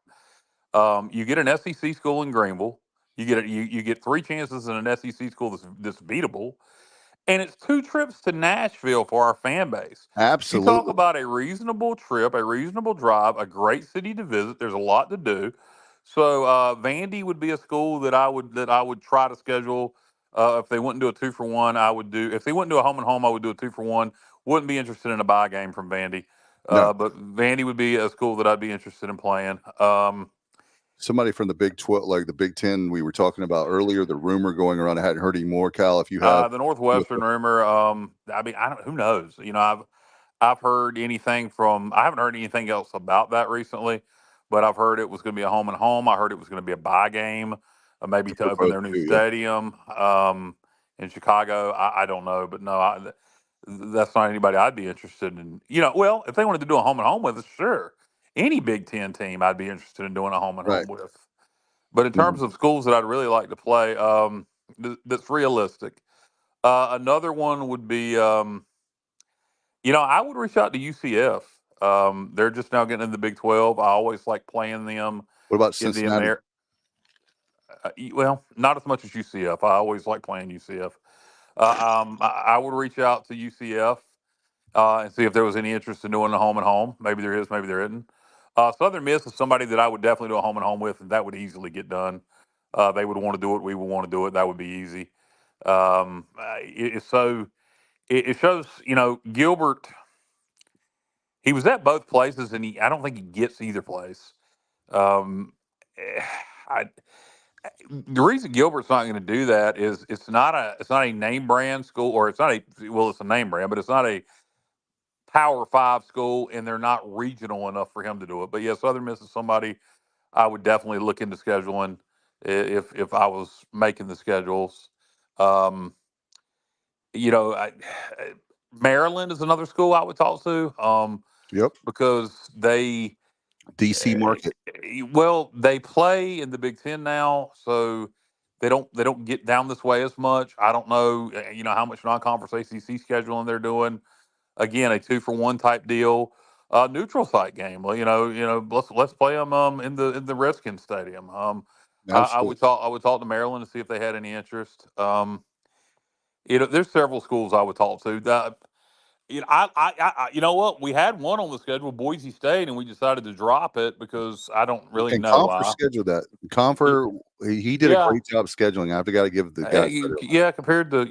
You get an SEC school in Greenville. You get 3 chances in an SEC school that's beatable. And it's 2 trips to Nashville for our fan base. Absolutely. You talk about a reasonable trip, a reasonable drive, a great city to visit. There's a lot to do. So Vandy would be a school that I would try to schedule. If they wouldn't do a 2-for-1, I would do. If they wouldn't do a home and home, I would do a 2-for-1. Wouldn't be interested in a bye game from Vandy. No. But Vandy would be a school that I'd be interested in playing. Somebody from the Big 12, like the Big 10 we were talking about earlier, the rumor going around, I hadn't heard any more, Cal, if you have. The Northwestern rumor, who knows? I've heard anything from, I haven't heard anything else about that recently, but I've heard it was going to be a home and home. I heard it was going to be a bye game, maybe to open their new stadium in Chicago. I don't know, but no, that's not anybody I'd be interested in. Well, if they wanted to do a home and home with us, sure. Any Big Ten team I'd be interested in doing a home and home with. But in terms of schools that I'd really like to play, that's realistic. Another one would be, I would reach out to UCF. They're just now getting in the Big 12. I always like playing them. What about Cincinnati? Well, not as much as UCF. I always like playing UCF. I would reach out to UCF and see if there was any interest in doing a home and home. Maybe there is, maybe there isn't. Southern Miss is somebody that I would definitely do a home and home with, and that would easily get done. They would want to do it. We would want to do it. That would be easy. It shows, Gilbert, he was at both places, and I don't think he gets either place. The reason Gilbert's not going to do that is it's not a name brand school, or it's a name brand, but it's not a Power 5 school, and they're not regional enough for him to do it. But yeah, Southern Miss is somebody I would definitely look into scheduling if I was making the schedules. Maryland is another school I would talk to. Yep. Because they DC market. Well, they play in the Big Ten now, so they don't get down this way as much. I don't know, how much non-conference ACC scheduling they're doing. Again, a 2-for-1 type deal, neutral site game. Well, let's play them in the Redskins Stadium. I would talk to Maryland to see if they had any interest. There's several schools I would talk to. You know what? We had one on the schedule, Boise State, and we decided to drop it because I don't really know why. Scheduled that. Confer, he did a great job scheduling. I've got to give the guy credit. Compared to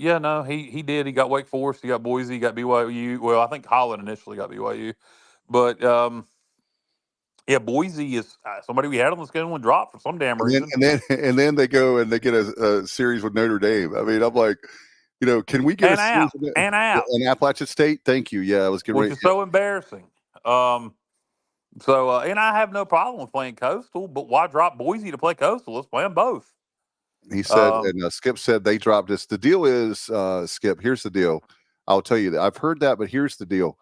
he did. He got Wake Forest, he got Boise, he got BYU. Well, I think Holland initially got BYU, but Boise is somebody we had on the schedule and dropped for some damn reason. And then they go and they get a series with Notre Dame. I mean, I'm like, can we get an Appalachian State? Thank you. Yeah, I was getting ready. Which is so embarrassing. And I have no problem with playing Coastal, but why drop Boise to play Coastal? Let's play them both. He said, and Skip said they dropped us. The deal is, Skip, here's the deal. I'll tell you that I've heard that, but here's the deal.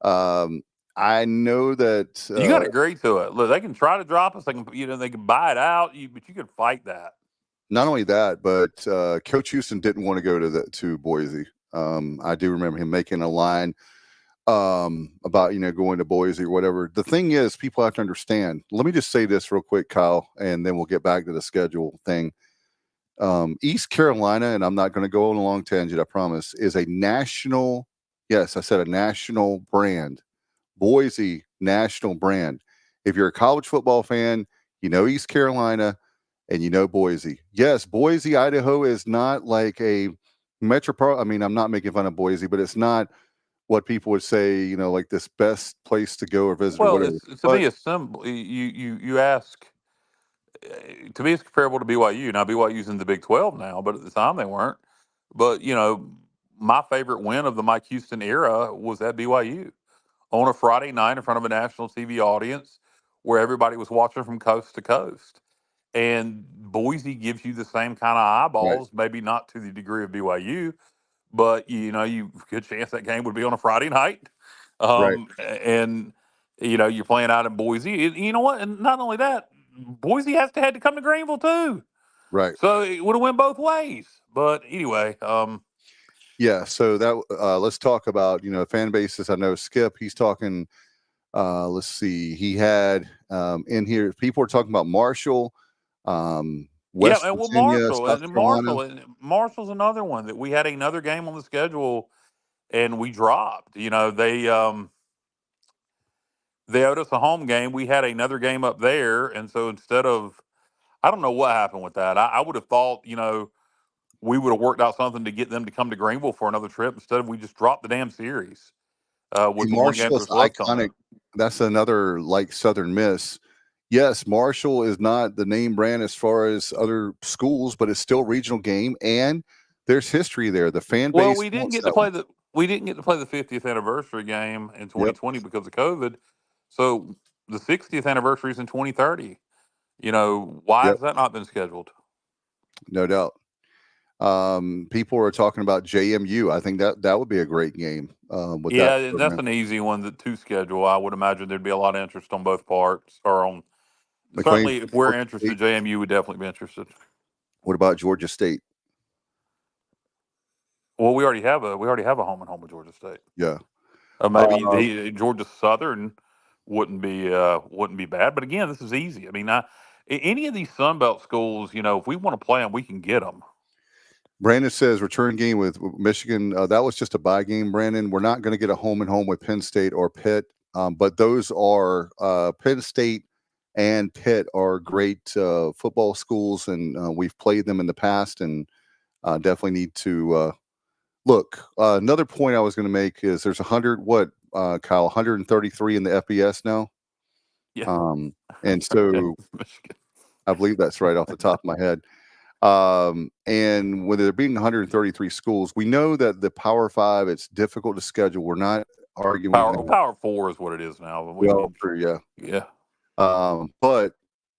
I know that you got to agree to it. Look, they can try to drop us. They can buy it out, but you can fight that. Not only that, but Coach Houston didn't want to go to Boise. I do remember him making a line about going to Boise or whatever. The thing is, people have to understand. Let me just say this real quick, Kyle, and then we'll get back to the schedule thing. East Carolina, and I'm not going to go on a long tangent, I promise, is a national. Yes, I said a national brand. Boise, national brand. If you're a college football fan, East Carolina. And Boise. Yes, Boise, Idaho is not like a metropolitan. I mean, I'm not making fun of Boise, but it's not what people would say, like this best place to go or visit or Well, whatever. it's to me, it's simple. You ask. To me, it's comparable to BYU. Now, BYU's in the Big 12 now, but at the time they weren't. But, my favorite win of the Mike Houston era was at BYU on a Friday night in front of a national TV audience where everybody was watching from coast to coast. And Boise gives you the same kind of eyeballs, maybe not to the degree of BYU, but, you good chance that game would be on a Friday night. And, you're playing out in Boise. You know what? And not only that, Boise had to come to Greenville too. Right. So it would have went both ways. But anyway, yeah. So that let's talk about fan bases. I know Skip. He's talking. Let's see. He had in here. People are talking about Marshall. West Virginia, Marshall's another one that we had another game on the schedule and we dropped. They owed us a home game. We had another game up there, and so instead of, I don't know what happened with that. I would have thought, we would have worked out something to get them to come to Greenville for another trip. Instead of we just dropped the damn series. With Marshall is iconic. That's another Southern Miss. Yes, Marshall is not the name brand as far as other schools, but it's still regional game, and there's history there. The fan base. Well, we didn't get to play the 50th anniversary game in 2020 because of COVID. So the 60th anniversary is in 2030. Why has that not been scheduled? No doubt. People are talking about JMU. I think that would be a great game. That's an easy one to schedule. I would imagine there'd be a lot of interest on both parts, or on certainly if we're interested, JMU would definitely be interested. What about Georgia State? Well, we already have a home and home with Georgia State. Yeah. Maybe the Georgia Southern wouldn't be bad, but again, this is easy. I mean, any of these Sun Belt schools, if we want to play them, we can get them. Brandon says return game with Michigan. That was just a bye game, Brandon. We're not going to get a home and home with Penn State or Pitt, but those are Penn State and Pitt are great football schools, and we've played them in the past, and definitely need to look. Another point I was going to make is there's 133 in the FBS now. Yeah. And so I believe that's right off the top of my head. And when there being 133 schools, we know that the Power 5, it's difficult to schedule. We're not arguing. Power 4 is what it is now. True, yeah. Yeah. But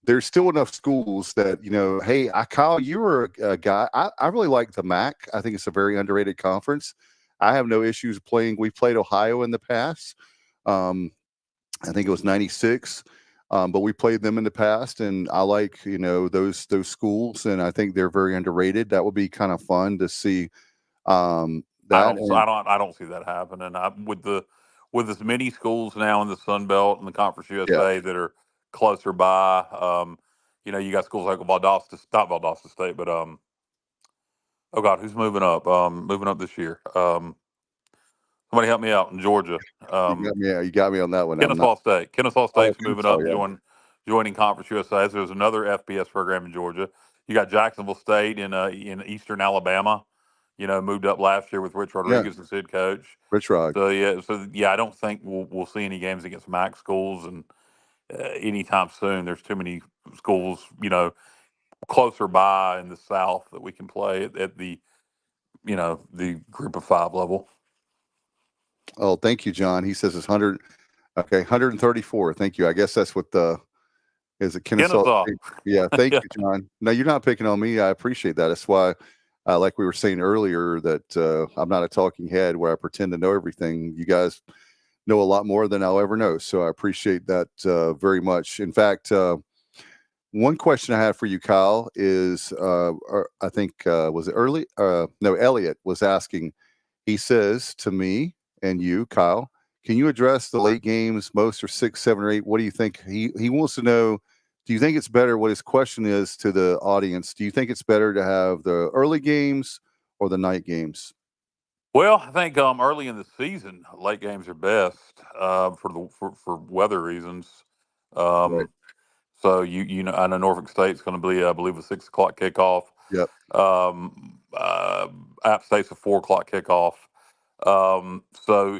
there's still enough schools that, hey, Kyle, you were a guy. I really like the MAC. I think it's a very underrated conference. I have no issues playing. We played Ohio in the past. I think it was 96. But we played them in the past, and I like, those schools, and I think they're very underrated. That would be kind of fun to see. I don't see that happening. With as many schools now in the Sun Belt and the Conference USA that are closer by, you got schools like not Valdosta State, but oh God, who's moving up? Moving up this year. Somebody help me out in Georgia. You got me on that one. Kennesaw State. Kennesaw State's moving up, joining Conference USA. So there's another FBS program in Georgia. You got Jacksonville State in Eastern Alabama. Moved up last year with Rich Rodriguez as head coach. Rich Rod. So I don't think we'll see any games against MAC schools and anytime soon. There's too many schools, closer by in the South that we can play at the, the Group of 5 level. Oh, thank you, John. He says it's 100. Okay, 134. Thank you. I guess that's what is it Kennesaw? Yeah, thank you, John. No, you're not picking on me. I appreciate that. That's why, like we were saying earlier, that I'm not a talking head where I pretend to know everything. You guys know a lot more than I'll ever know. So I appreciate that very much. In fact, one question I have for you, Kyle, is I think, was it early? No, Elliot was asking. He says to me, and you, Kyle, can you address the late games? Most are 6, 7, or 8. What do you think? He wants to know, do you think it's better? What his question is to the audience, do you think it's better to have the early games or the night games? Well, I think early in the season, late games are best for weather reasons. Right. So I know Norfolk State's going to be, I believe, a 6 o'clock kickoff. Yep. App State's a 4 o'clock kickoff. So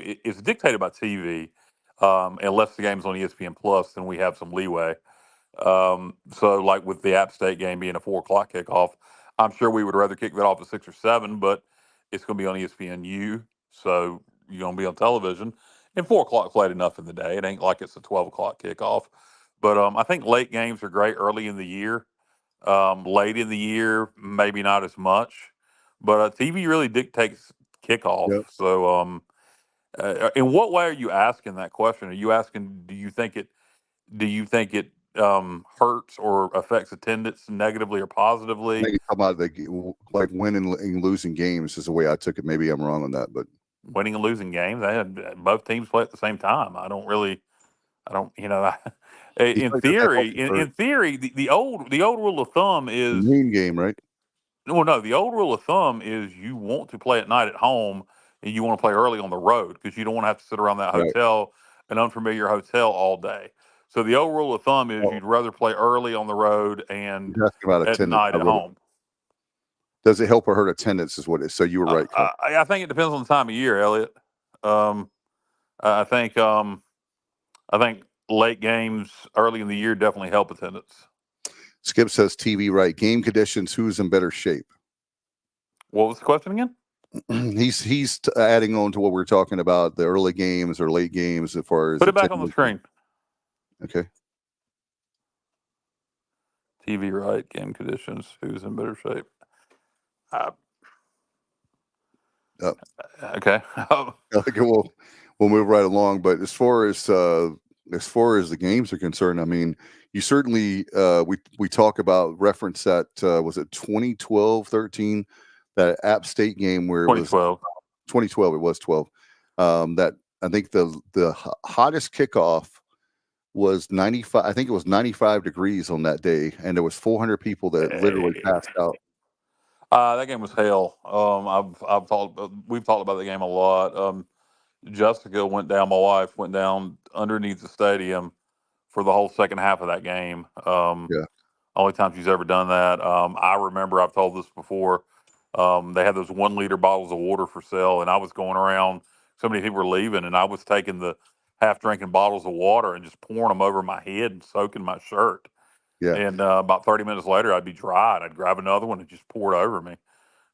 it's dictated by TV. Unless the game's on ESPN Plus, then we have some leeway. So like with the App State game being a 4:00 kickoff, I'm sure we would rather kick that off at 6 or 7, but it's going to be on ESPNU, so you're going to be on television. And 4:00 late enough in the day. It ain't like it's a 12:00 kickoff. But I think late games are great early in the year. Late in the year, maybe not as much. But TV really dictates kickoff. Yep. So in what way are you asking that question? Are you asking, do you think it hurts or affects attendance negatively or I positively? think you're talking about like winning and losing games is the way I took it. Maybe I'm wrong on that, but Winning and losing games, they had both teams play at the same time. I don't, in theory, the old rule of thumb is noon game, right? well, no, the old rule of thumb is you want to play at night at home and you want to play early on the road because you don't want to have to sit around that hotel, an unfamiliar hotel all day. So the old rule of thumb is you'd rather play early on the road and at night at home. Does it help or hurt attendance is what it is. So you were right. I think it depends on the time of year, Elliot. I think late games early in the year definitely help attendance. Skip says TV right. Game conditions, who's in better shape? What was the question again? He's adding on to what we're talking about, the early games or late games as far as put it back on the screen. Okay. TV right, game conditions, who's in better shape? Okay. Okay, we'll move right along. But as far as the games are concerned, I mean, you certainly we talk about reference that was it 2012-13, that App State game where it was 2012. It was 12. That I think the hottest kickoff was 95. I think it was 95 degrees on that day, and there was 400 people that literally passed out. That game was hell. We've talked about the game a lot. Jessica went down. My wife went down underneath the stadium for the whole second half of that game. Only time she's ever done that. I remember I've told this before. They had those 1 liter bottles of water for sale, and I was going around. So many people were leaving, and I was taking the half drinking bottles of water and just pouring them over my head and soaking my shirt. Yeah. And about 30 minutes later, I'd be dry, and I'd grab another one and just pour it over me.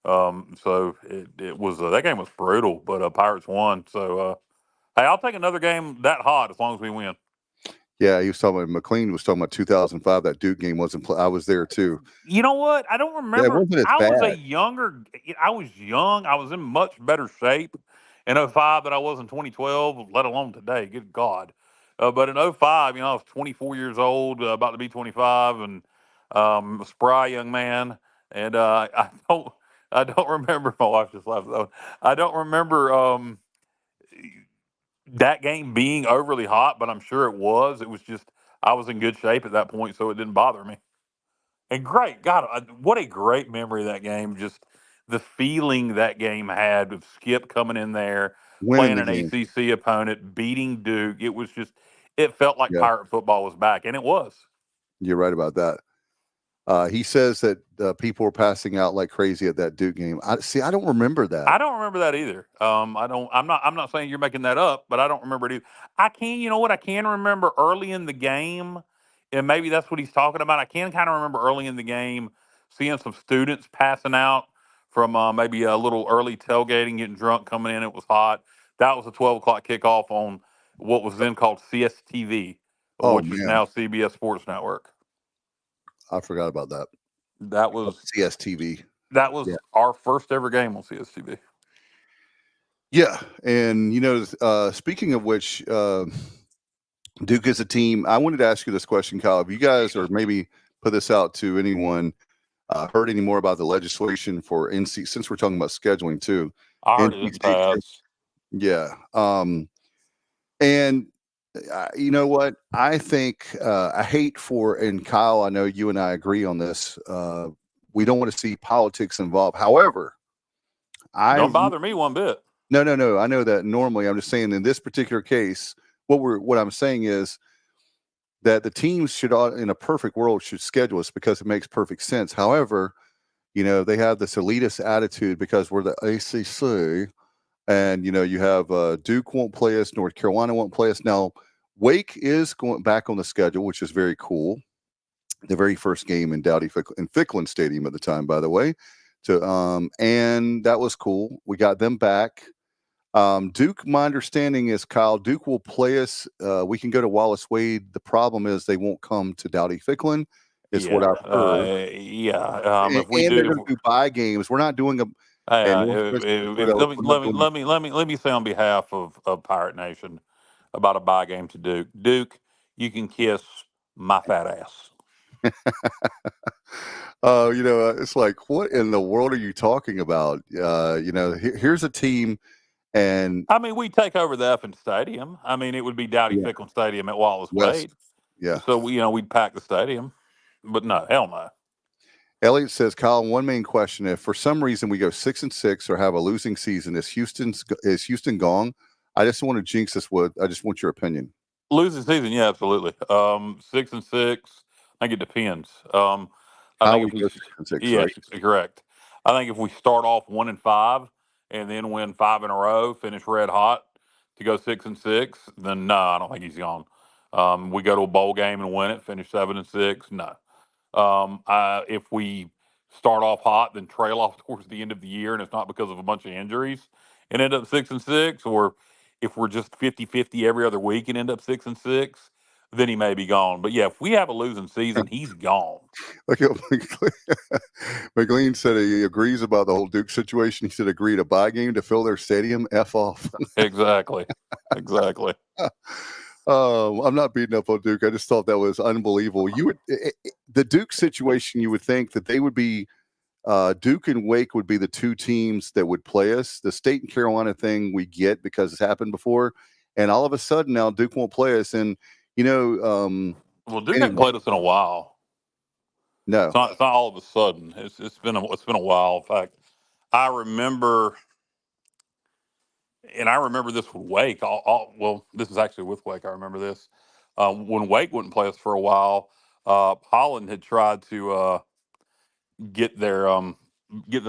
So it was that game was brutal, but Pirates won. So hey, I'll take another game that hot as long as we win. Yeah, he was talking about McLean was talking about 2005. That Duke game wasn't. I was there too. You know what? I don't remember. Yeah, it wasn't as bad. I was young. I was in much better shape in 05 than I was in 2012, let alone today. Good God. But in 05, I was 24 years old, about to be 25, and a spry young man. And I don't remember. My wife just laughed though. I don't remember that game being overly hot, but I'm sure it was. It was just I was in good shape at that point, so it didn't bother me. And great, God, what a great memory of that game. Just the feeling that game had with Skip coming in there, playing an ACC opponent, beating Duke. It was just, it felt like Pirate football was back, and it was. You're right about that. He says that people were passing out like crazy at that Duke game. I don't remember that. I don't remember that either. I'm not saying you're making that up, but I don't remember it either. You know what? I can remember early in the game, and maybe that's what he's talking about. I can kind of remember early in the game seeing some students passing out from maybe a little early tailgating, getting drunk, coming in. It was hot. That was a 12 o'clock kickoff on what was then called CSTV, which is now CBS Sports Network. I forgot about that. That was CSTV. That was our first ever game on CSTV. Yeah, and speaking of which, Duke is a team. I wanted to ask you this question, Kyle. Have you guys, or maybe put this out to anyone, heard any more about the legislation for NC? Since we're talking about scheduling too, I heard it passed. Yeah, and. You know what? I think I hate and Kyle, I know you and I agree on this. We don't want to see politics involved. However, don't bother me one bit. No. I know that normally. I'm just saying in this particular case, what I'm saying is that the teams should, in a perfect world, should schedule us because it makes perfect sense. However, they have this elitist attitude because we're the ACC. And you have Duke won't play us, North Carolina won't play us. Now Wake is going back on the schedule, which is very cool. The very first game in Ficklin Stadium at the time, by the way. And that was cool. We got them back. Duke, my understanding is, Kyle, Duke will play us. We can go to Wallace Wade. The problem is they won't come to Dowdy-Ficklin. Is what I've heard. If we they're going to do bye games. We're not doing a. Let me say on behalf of Pirate Nation about a bye game to Duke. Duke, you can kiss my fat ass. It's like, what in the world are you talking about? Here's a team, and I mean, we take over the effing stadium. I mean, it would be Dowdy-Ficklin Stadium at Wallace Wade. Yeah. So we'd pack the stadium, but no, hell no. Elliot says, Kyle, one main question: if for some reason we go 6-6 or have a losing season, is Houston gone? I just want to jinx this. I just want your opinion. Losing season, yeah, absolutely. 6-6. I think it depends. I think if we 6-6, right? Correct. I think if we start off 1-5 and then win 5 in a row, finish red hot to go 6-6, then no, I don't think he's gone. We go to a bowl game and win it, finish 7-6, no. If we start off hot, then trail off towards the end of the year, and it's not because of a bunch of injuries, and end up 6-6, or if we're just 50-50 every other week and end up 6-6, then he may be gone. But yeah, if we have a losing season, he's gone. Look at McLean said he agrees about the whole Duke situation. He said agree to buy game to fill their stadium. F off. Exactly. I'm not beating up on Duke. I just thought that was unbelievable. The Duke situation, you would think that they would be Duke and Wake would be the two teams that would play us. The State and Carolina thing we get because it's happened before, and all of a sudden now Duke won't play us. And Duke hasn't played us in a while. No, it's not all of a sudden. It's been a while. In fact, I remember this with Wake. This is actually with Wake. I remember this when Wake wouldn't play us for a while. Holland had tried to get them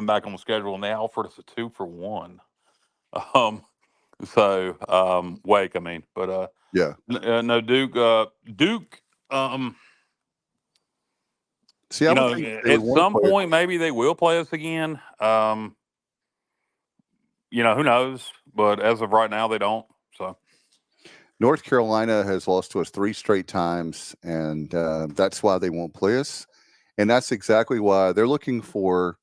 back on the schedule, and they offered us a 2-for-1. Wake, I mean, but yeah, no, Duke. See, at some point maybe they will play us again. Who knows? But as of right now, they don't. So, North Carolina has lost to us 3 straight times, and that's why they won't play us. And that's exactly why they're looking for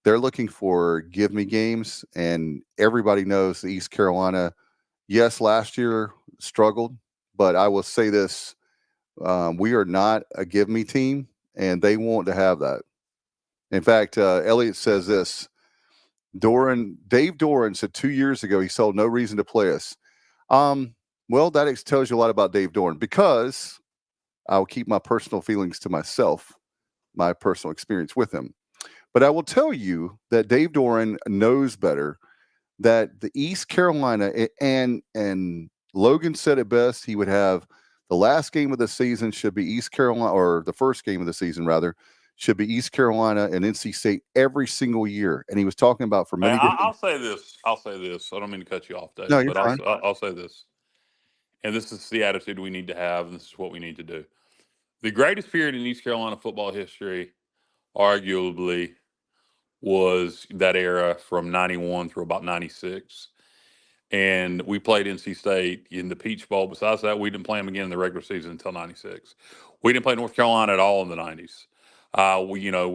give me games. And everybody knows the East Carolina. Yes, last year struggled, but I will say this: we are not a give me team, and they want to have that. In fact, Elliot says this. Dave Doran said 2 years ago he saw no reason to play us. Well, that tells you a lot about Dave Doran, because I'll keep my personal feelings to myself, my personal experience with him. But I will tell you that Dave Doran knows better, that the East Carolina, and Logan said it best, he would have the last game of the season should be East Carolina, or the first game of the season rather, should be East Carolina and NC State every single year. And he was talking about for many. I'll say this. I don't mean to cut you off, Dave. No, you're fine. I'll say this. And this is the attitude we need to have, and this is what we need to do. The greatest period in East Carolina football history, arguably, was that era from 91 through about 96. And we played NC State in the Peach Bowl. Besides that, we didn't play them again in the regular season until 96. We didn't play North Carolina at all in the 90s.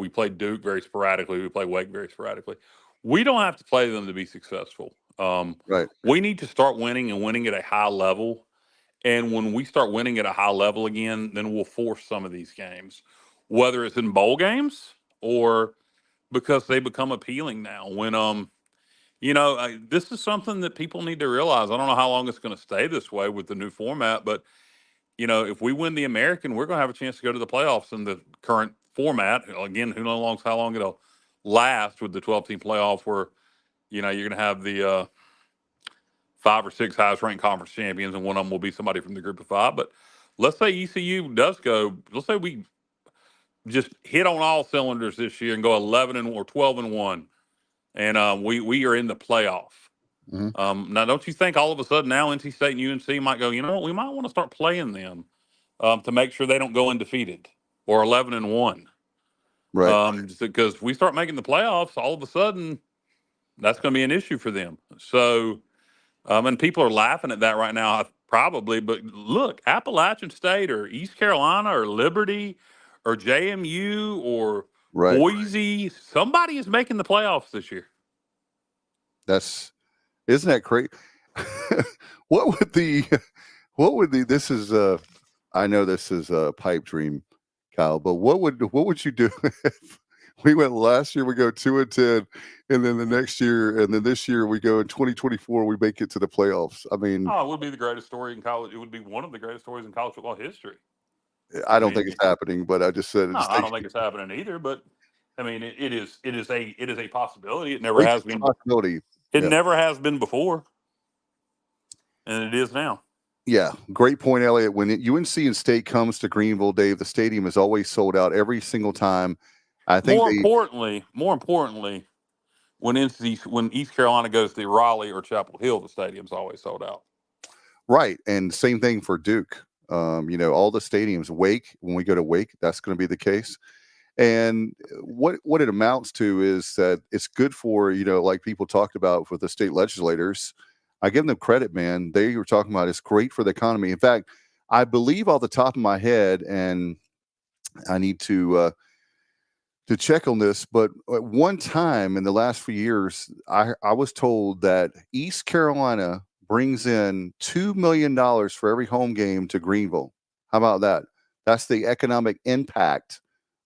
We played Duke very sporadically. We played Wake very sporadically. We don't have to play them to be successful. Right. We need to start winning and winning at a high level. And when we start winning at a high level again, then we'll force some of these games, whether it's in bowl games or because they become appealing now. When this is something that people need to realize. I don't know how long it's going to stay this way with the new format, but if we win the American, we're going to have a chance to go to the playoffs in the current format. Again, who knows how long it'll last with the 12-team playoff, where you're going to have the 5 or 6 highest ranked conference champions, and one of them will be somebody from the group of 5. But let's say ECU does go. Let's say we just hit on all cylinders this year and go 11 or 12-1, and we are in the playoff. Now, don't you think all of a sudden now NC State and UNC might go, you know what, we might want to start playing them to make sure they don't go undefeated or 11-1. Right. Because we start making the playoffs, all of a sudden that's going to be an issue for them. So, and people are laughing at that right now, probably. But look, Appalachian State or East Carolina or Liberty or JMU or Boise, somebody is making the playoffs this year. Isn't that crazy? What would the this is I know this is a pipe dream, Kyle, but what would you do if we went last year, we go 2-10, and then the next year, and then this year we go in 2024, we make it to the playoffs? I mean, it would be the greatest story in college. It would be one of the greatest stories in college football history. I don't think it's happening, but I just said no, I don't think it's happening either. But I mean, it is a possibility. It never has been. Possibility. It never has been before, and it is now. Yeah, great point, Elliot. When UNC and State comes to Greenville, Dave, the stadium is always sold out every single time. I think more importantly, when East Carolina goes to Raleigh or Chapel Hill, the stadium's always sold out. Right, and same thing for Duke. All the stadiums. Wake, when we go to Wake, that's going to be the case. And what it amounts to is that it's good for, like people talked about with the state legislators. I give them credit, man. They were talking about it's great for the economy. In fact, I believe off the top of my head, and I need to check on this, but at one time in the last few years, I was told that East Carolina brings in $2 million for every home game to Greenville. How about that? That's the economic impact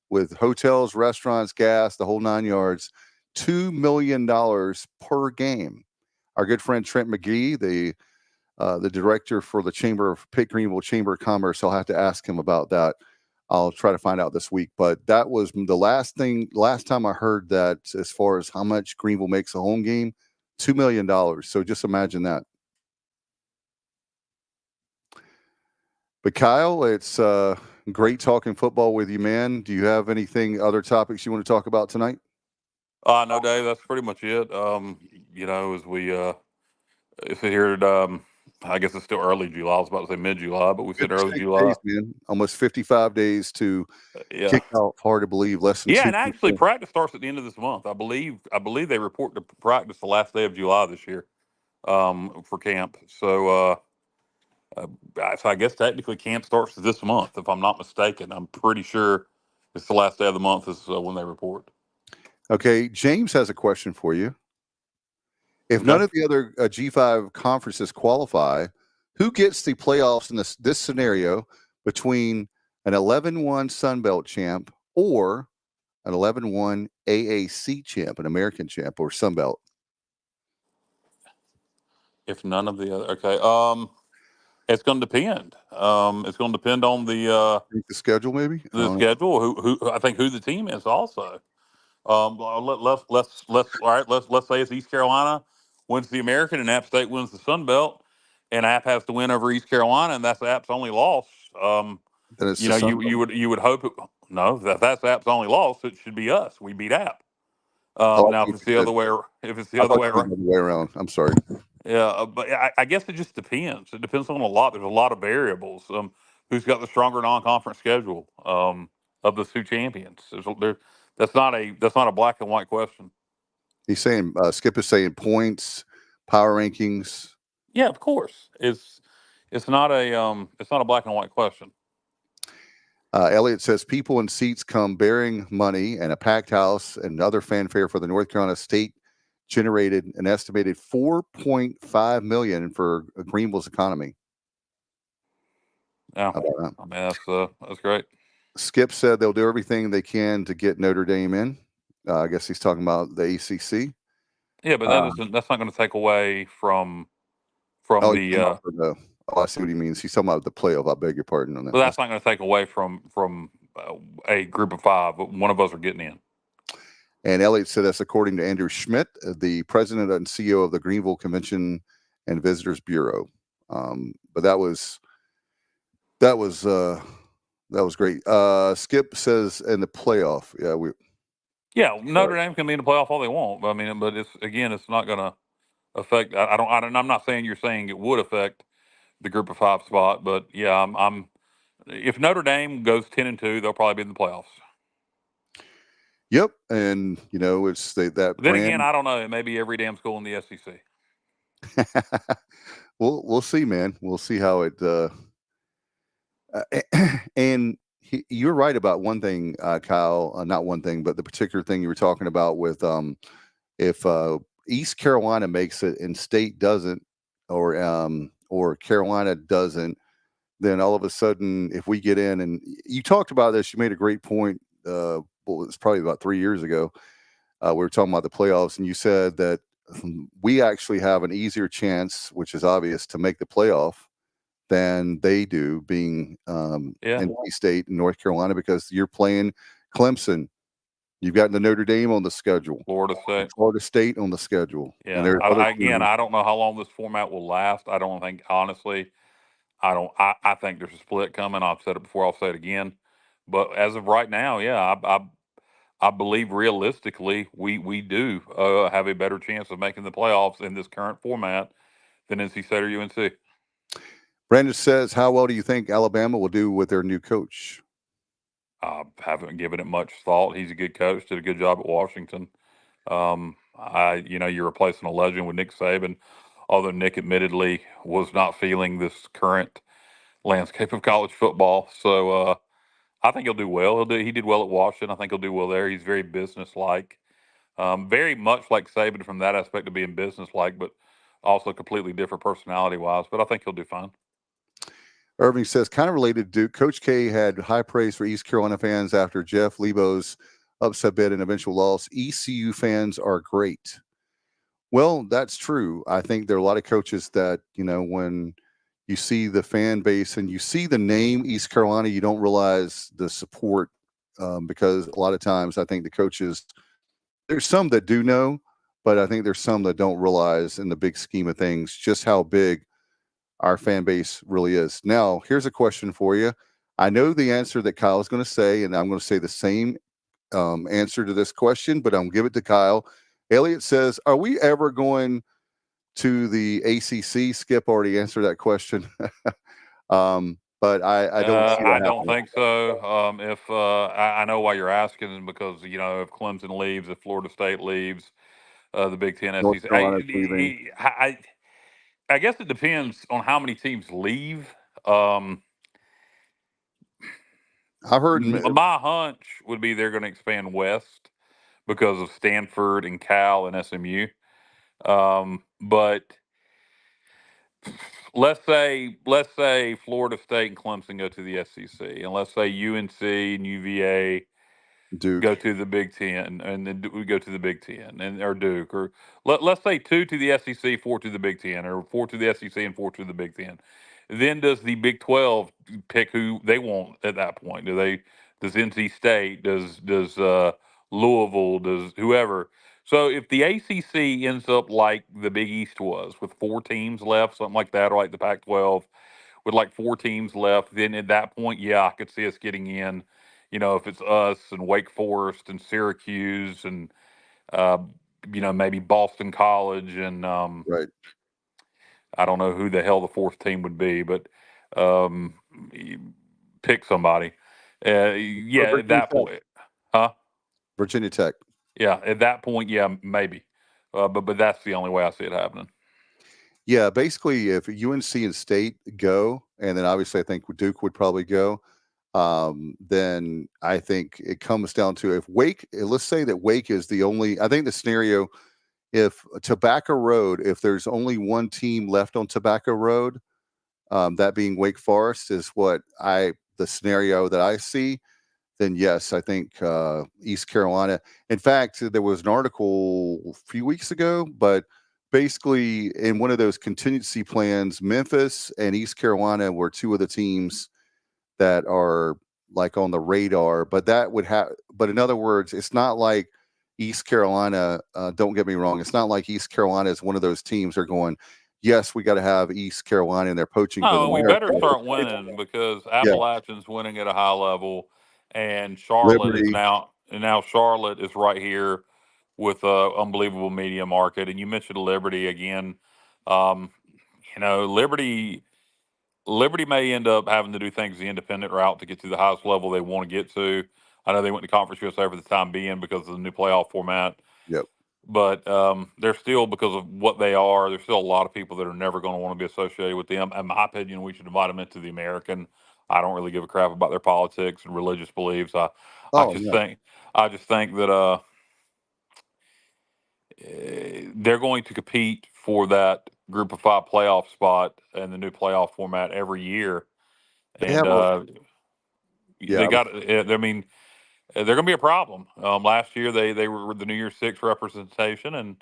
with hotels, restaurants, gas, the whole 9 yards. $2 million per game. Our good friend Trent McGee, the director for the Chamber of Pitt Greenville Chamber of Commerce, I'll have to ask him about that. I'll try to find out this week. But that was the last time I heard that, as far as how much Greenville makes a home game, $2 million. So just imagine that. But Kyle, it's great talking football with you, man. Do you have other topics you want to talk about tonight? No, Dave, that's pretty much it. As we sit here at, I guess it's still early July. I was about to say mid-July, but we said early July. Days, man. Almost 55 days to kick out. Hard to believe. Less than 2 and actually practice starts at the end of this month. I believe they report to practice the last day of July this year for camp. So I guess technically camp starts this month, if I'm not mistaken. I'm pretty sure it's the last day of the month is when they report. Okay, James has a question for you. If none of the other G5 conferences qualify, who gets the playoffs in this scenario between an 11-1 Sun Belt champ or an 11-1 AAC champ, an American champ or Sun Belt? If none of the other, okay, it's going to depend. It's going to depend on the schedule, maybe the schedule. Who I think who the team is also. Let's say it's East Carolina wins the American and App State wins the Sun Belt, and App has to win over East Carolina, and that's App's only loss. You would hope that's App's only loss. It should be us. We beat App. Now if it's the other way around, I'm sorry. Yeah, but I guess it just depends. It depends on a lot. There's a lot of variables. Who's got the stronger non-conference schedule of the two champions? That's not a black and white question. He's saying Skip is saying points, power rankings. Yeah, of course. It's not a black and white question. Elliot says people in seats come bearing money, and a packed house and other fanfare for the North Carolina State generated an estimated $4.5 million for Greenville's economy. Yeah, I mean that's great. Skip said they'll do everything they can to get Notre Dame in. I guess he's talking about the ACC. Yeah, but that's not going to take away from the. I see what he means. He's talking about the playoff. I beg your pardon on that. But that's not going to take away from a group of five. But one of us are getting in. And Elliot said that's according to Andrew Schmidt, the president and CEO of the Greenville Convention and Visitors Bureau. But that was great. Skip says in the playoff, Notre Dame can be in the playoff all they want. I mean, but it's not going to. affect. I'm not saying you're saying it would affect the Group of 5 spot, but yeah, I'm if Notre Dame goes 10-2, they'll probably be in the playoffs. Yep, and it's that But then brand. again, I don't know. It may be every damn school in the SEC. We'll see, man. We'll see how it. And you're right about one thing, Kyle. Not one thing, but the particular thing you were talking about with if East Carolina makes it and State doesn't, or Carolina doesn't, then all of a sudden, if we get in, and you talked about this, you made a great point. It's probably about 3 years ago. We were talking about the playoffs, and you said that we actually have an easier chance, which is obvious, to make the playoff than they do, being NC State and North Carolina, because you're playing Clemson. You've got the Notre Dame on the schedule. Florida State on the schedule. Yeah. And I don't know how long this format will last. I don't think, honestly, I think there's a split coming. I've said it before. I'll say it again. But as of right now, yeah, I believe realistically we do have a better chance of making the playoffs in this current format than NC State or UNC. Brandon says, how well do you think Alabama will do with their new coach? I haven't given it much thought. He's a good coach, did a good job at Washington. You're replacing a legend with Nick Saban, although Nick admittedly was not feeling this current landscape of college football. So I think he'll do well. He did well at Washington. I think he'll do well there. He's very businesslike, very much like Saban from that aspect of being businesslike, but also completely different personality-wise. But I think he'll do fine. Irving says, kind of related, Duke. Coach K had high praise for East Carolina fans after Jeff Lebo's upset bid and eventual loss. ECU fans are great. Well, that's true. I think there are a lot of coaches that, when you see the fan base and you see the name East Carolina, you don't realize the support, because a lot of times I think the coaches, there's some that do know, but I think there's some that don't realize in the big scheme of things just how big our fan base really is. Now, here's a question for you. I know the answer that Kyle's going to say, and I'm going to say the same answer to this question, but I'm going to give it to Kyle. Elliot says, are we ever going to the ACC? Skip already answered that question. But I don't think so. I know why you're asking, because if Clemson leaves, if Florida State leaves, the Big Ten, SEC. I guess it depends on how many teams leave. I've heard my hunch would be they're going to expand west because of Stanford and Cal and SMU. But let's say Florida State and Clemson go to the SEC, and let's say UNC and UVA Duke go to the Big Ten, and then we go to the Big Ten, or Duke, or let's say 2 to the SEC, 4 to the Big Ten, or 4 to the SEC and 4 to the Big Ten. Then does the Big 12 pick who they want at that point? Does NC State, does Louisville, does whoever? So if the ACC ends up like the Big East was, with 4 teams left, something like that, or like the Pac-12 with like 4 teams left, then at that point, yeah, I could see us getting in. If it's us and Wake Forest and Syracuse and maybe Boston College and right. I don't know who the hell the 4th team would be, but pick somebody. At that point, Virginia Tech. Yeah, at that point, yeah, maybe. But that's the only way I see it happening. Yeah, basically, if UNC and State go, and then obviously I think Duke would probably go, then I think it comes down to, if Wake, let's say that Wake is the only, I think the scenario, if Tobacco Road, if there's only one team left on Tobacco Road, that being Wake Forest, is the scenario that I see, then yes, I think East Carolina. In fact, there was an article a few weeks ago, but basically in one of those contingency plans, Memphis and East Carolina were 2 of the teams that are like on the radar. But in other words, it's not like East Carolina, don't get me wrong, it's not like East Carolina is one of those teams that are going, yes, we got to have East Carolina in their poaching. Oh, we better start winning, because Appalachian's winning at a high level, and Charlotte is now Charlotte is right here with a unbelievable media market. And you mentioned Liberty again. Liberty may end up having to do things the independent route to get to the highest level they want to get to. I know they went to Conference USA for the time being because of the new playoff format. Yep. But they're still, because of what they are, there's still a lot of people that are never going to want to be associated with them. In my opinion, we should invite them into the American. I don't really give a crap about their politics and religious beliefs. I just think that they're going to compete for that Group of 5 playoff spot in the new playoff format every year. They're going to be a problem. Last year they were the New Year's 6 representation, and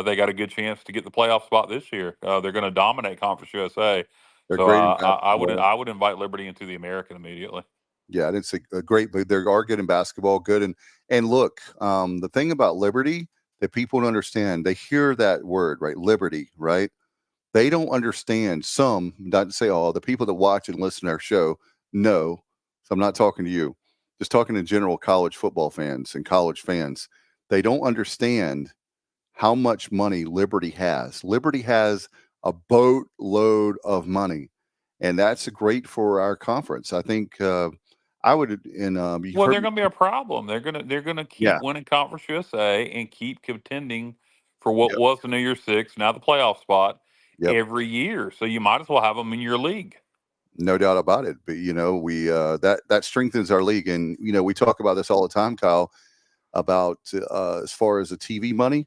they got a good chance to get the playoff spot this year. They're going to dominate Conference USA. I would invite Liberty into the American immediately. Yeah, I didn't say great, but they are good in basketball. Good and look, the thing about Liberty that people don't understand, they hear that word, right? Liberty, right? They don't understand. Some, not to say all, the people that watch and listen to our show know. So I'm not talking to you, just talking to general college football fans and college fans. They don't understand how much money Liberty has. Liberty has a boatload of money, and that's great for our conference. I think I would. And they're going to be a problem. They're going to keep winning Conference USA and keep contending for what was the New Year's 6, now the playoff spot every year. So you might as well have them in your league. No doubt about it. But we that strengthens our league, and we talk about this all the time, Kyle, about as far as the TV money,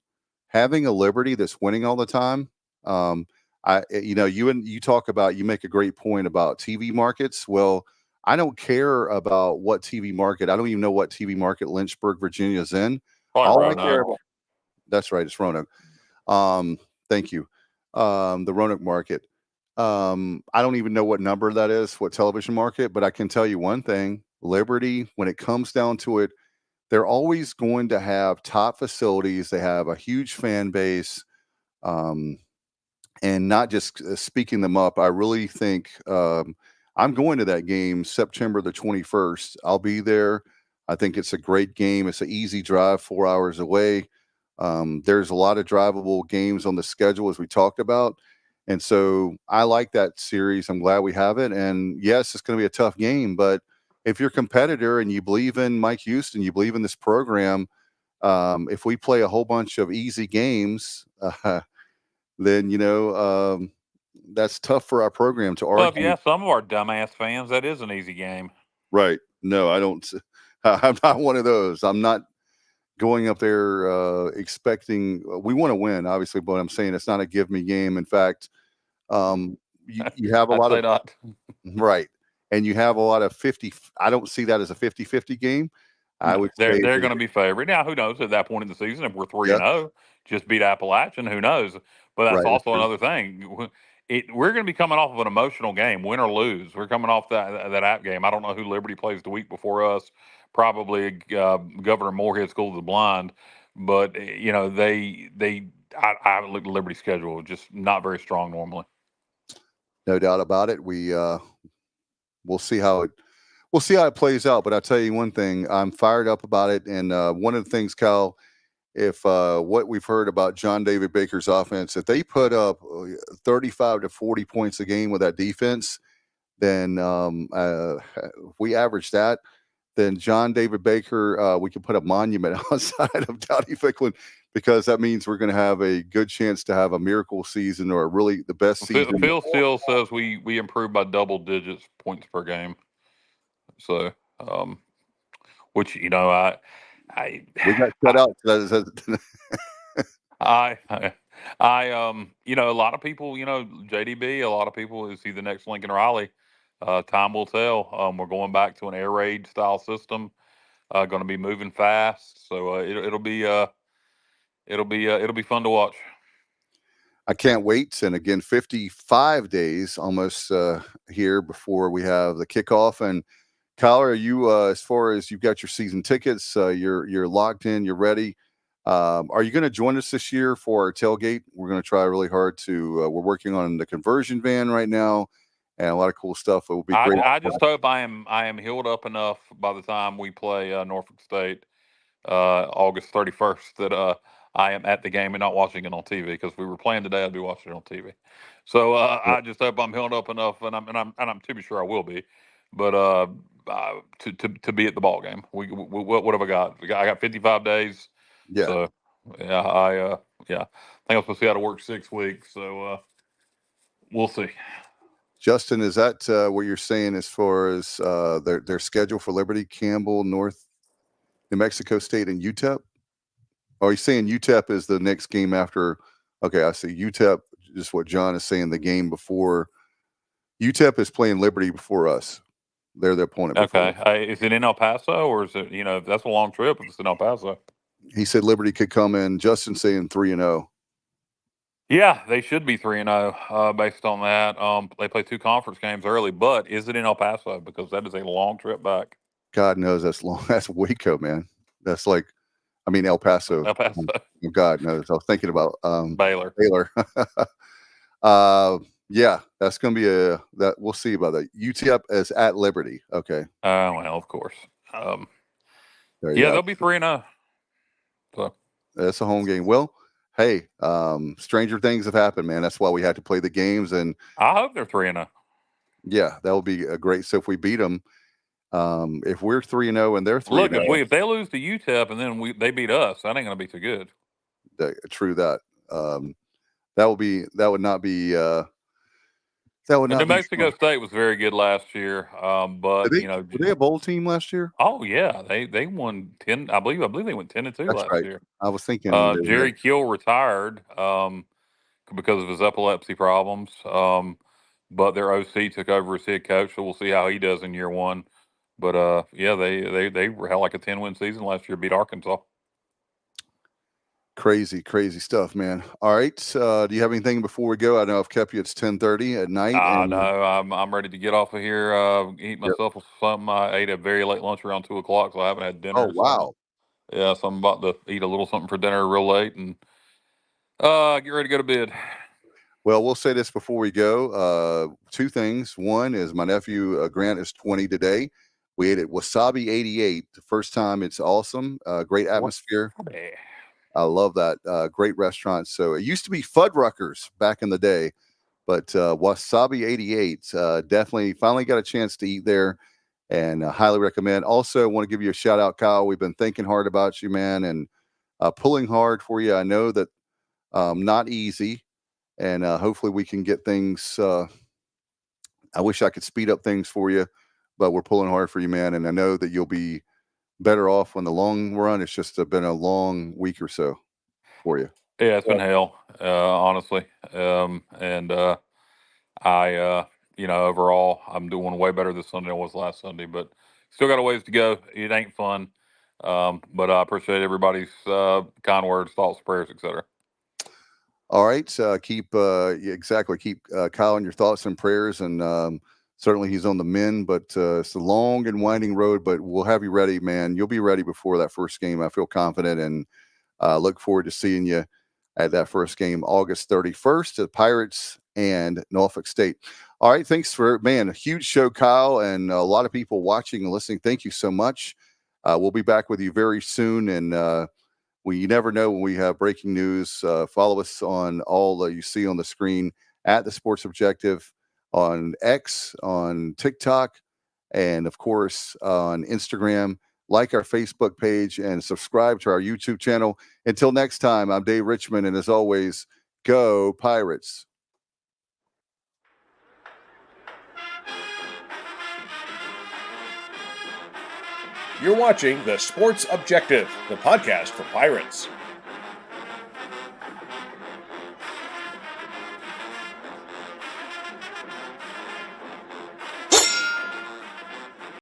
having a Liberty that's winning all the time. You talk about, you make a great point about TV markets. Well, I don't care about what TV market. I don't even know what TV market Lynchburg, Virginia is in. That's right. It's Roanoke. Thank you. The Roanoke market. I don't even know what number that is, what television market, but I can tell you one thing, Liberty, when it comes down to it, they're always going to have top facilities. They have a huge fan base. And not just speaking them up. I really think, I'm going to that game September the 21st. I'll be there. I think it's a great game. It's an easy drive, 4 hours away. There's a lot of drivable games on the schedule, as we talked about. And so I like that series. I'm glad we have it. And yes, it's going to be a tough game, but if you're a competitor and you believe in Mike Houston, you believe in this program, if we play a whole bunch of easy games, then, that's tough for our program to argue. Well, yeah, some of our dumbass fans, that is an easy game. Right. No, I don't. I'm not one of those. I'm not going up there expecting. We want to win, obviously, but I'm saying it's not a give me game. In fact, you have a lot of not. Right, and you have a lot of 50. I don't see that as a 50-50 game. I would. They're going to be favored. Now, who knows at that point in the season if we're 3-0, just beat Appalachian? Who knows? But that's also another thing. We're going to be coming off of an emotional game, win or lose. We're coming off that App game. I don't know who Liberty plays the week before us. Probably Governor Moorhead School of the Blind. But I look at Liberty's schedule, just not very strong normally. No doubt about it. We'll see how it plays out. But I'll tell you one thing: I'm fired up about it. And one of the things, Kyle, if what we've heard about John David Baker's offense, if they put up 35 to 40 points a game with that defense, then if we average that, then John David Baker, we can put a monument outside of Dowdy Ficklin, because that means we're going to have a good chance to have a miracle season, or really the best season. Phil Steele says we improved by double digits points per game. So, which, we got shut out. A lot of people, JDB, a lot of people, is he the next Lincoln Riley? Time will tell. We're going back to an air raid style system. Going to be moving fast, so it'll be fun to watch. I can't wait. And again, 55 days almost here before we have the kickoff. And Kyle, are you as far as you've got your season tickets, you're locked in, you're ready? Are you going to join us this year for our tailgate? We're going to try really hard to. We're working on the conversion van right now, and a lot of cool stuff. It will be great. I just hope I am healed up enough by the time we play Norfolk State August 31st, that I am at the game and not watching it on TV, because if we were playing today, I'd be watching it on TV. So I just hope I'm healed up enough, and I'm to be sure I will be, but to be at the ball game. What have I got? I got 55 days. Yeah. So I think I'm supposed to be out of work 6 weeks. So we'll see. Justin, is that what you're saying as far as their schedule for Liberty, Campbell, North New Mexico State, and UTEP? Or are you saying UTEP is the next game after? Okay, I see UTEP. Just what John is saying. The game before UTEP is playing Liberty before us. They're their opponent. Okay, is it in El Paso, or is it? That's a long trip if it's in El Paso. He said Liberty could come in. Justin saying 3-0. Yeah, they should be 3-0 based on that. They play 2 conference games early, but is it in El Paso? Because that is a long trip back. God knows that's long. That's Waco, man. That's like, El Paso. El Paso. God knows. I was thinking about Baylor. Yeah, that's going to be that. We'll see about that. UTEP is at Liberty. Okay. Well, of course. They'll be 3-0. So that's a home game. Well, hey, stranger things have happened, man. That's why we had to play the games, and I hope they're 3-0. Yeah, that will be a great. So if we beat them, if we're 3-0 and they're 3-0, look, if they lose to UTEP and then they beat us, that ain't going to be too good. True that. That would not be. New Mexico State was very good last year, but were they a bowl team last year? Oh yeah, they won 10. I believe they went 10-2 last year. I was thinking Jerry Kill retired because of his epilepsy problems, but their OC took over as head coach, so we'll see how he does in year one. But they had like a 10-win season last year, beat Arkansas. Crazy stuff, man. All right. Do you have anything before we go? I know I've kept you. It's 10:30 at night. No, I'm ready to get off of here. Eat myself something. I ate a very late lunch around 2:00, so I haven't had dinner. Oh wow. Yeah, so I'm about to eat a little something for dinner real late and get ready to go to bed. Well, we'll say this before we go. 2 things. One is my nephew Grant is 20 today. We ate at Wasabi 88. The first time. It's awesome. Great atmosphere. I love that. Great restaurant. So it used to be Fuddruckers back in the day, but Wasabi 88, definitely finally got a chance to eat there, and highly recommend. Also, want to give you a shout out, Kyle. We've been thinking hard about you, man, and pulling hard for you. I know that not easy, and hopefully we can get things. I wish I could speed up things for you, but we're pulling hard for you, man, and I know that you'll be better off on the long run. It's just been a long week or so for you. Yeah, it's been hell, honestly. I overall, I'm doing way better this Sunday than I was last Sunday, but still got a ways to go. It ain't fun. But I appreciate everybody's kind words, thoughts, prayers, etc. All right. Keep Kyle in your thoughts and prayers, and certainly he's on the mend, but it's a long and winding road, but we'll have you ready, man. You'll be ready before that first game. I feel confident, and look forward to seeing you at that first game, August 31st, at Pirates and Norfolk State. All right. Thanks a huge show, Kyle, and a lot of people watching and listening. Thank you so much. We'll be back with you very soon, and you never know when we have breaking news. Follow us on all you see on the screen at the Sports Objective, on X, on TikTok, and of course on Instagram. Like our Facebook page and subscribe to our YouTube channel. Until next time, I'm Dave Richmond, and as always, go Pirates. You're watching the Sports Objective, the podcast for Pirates.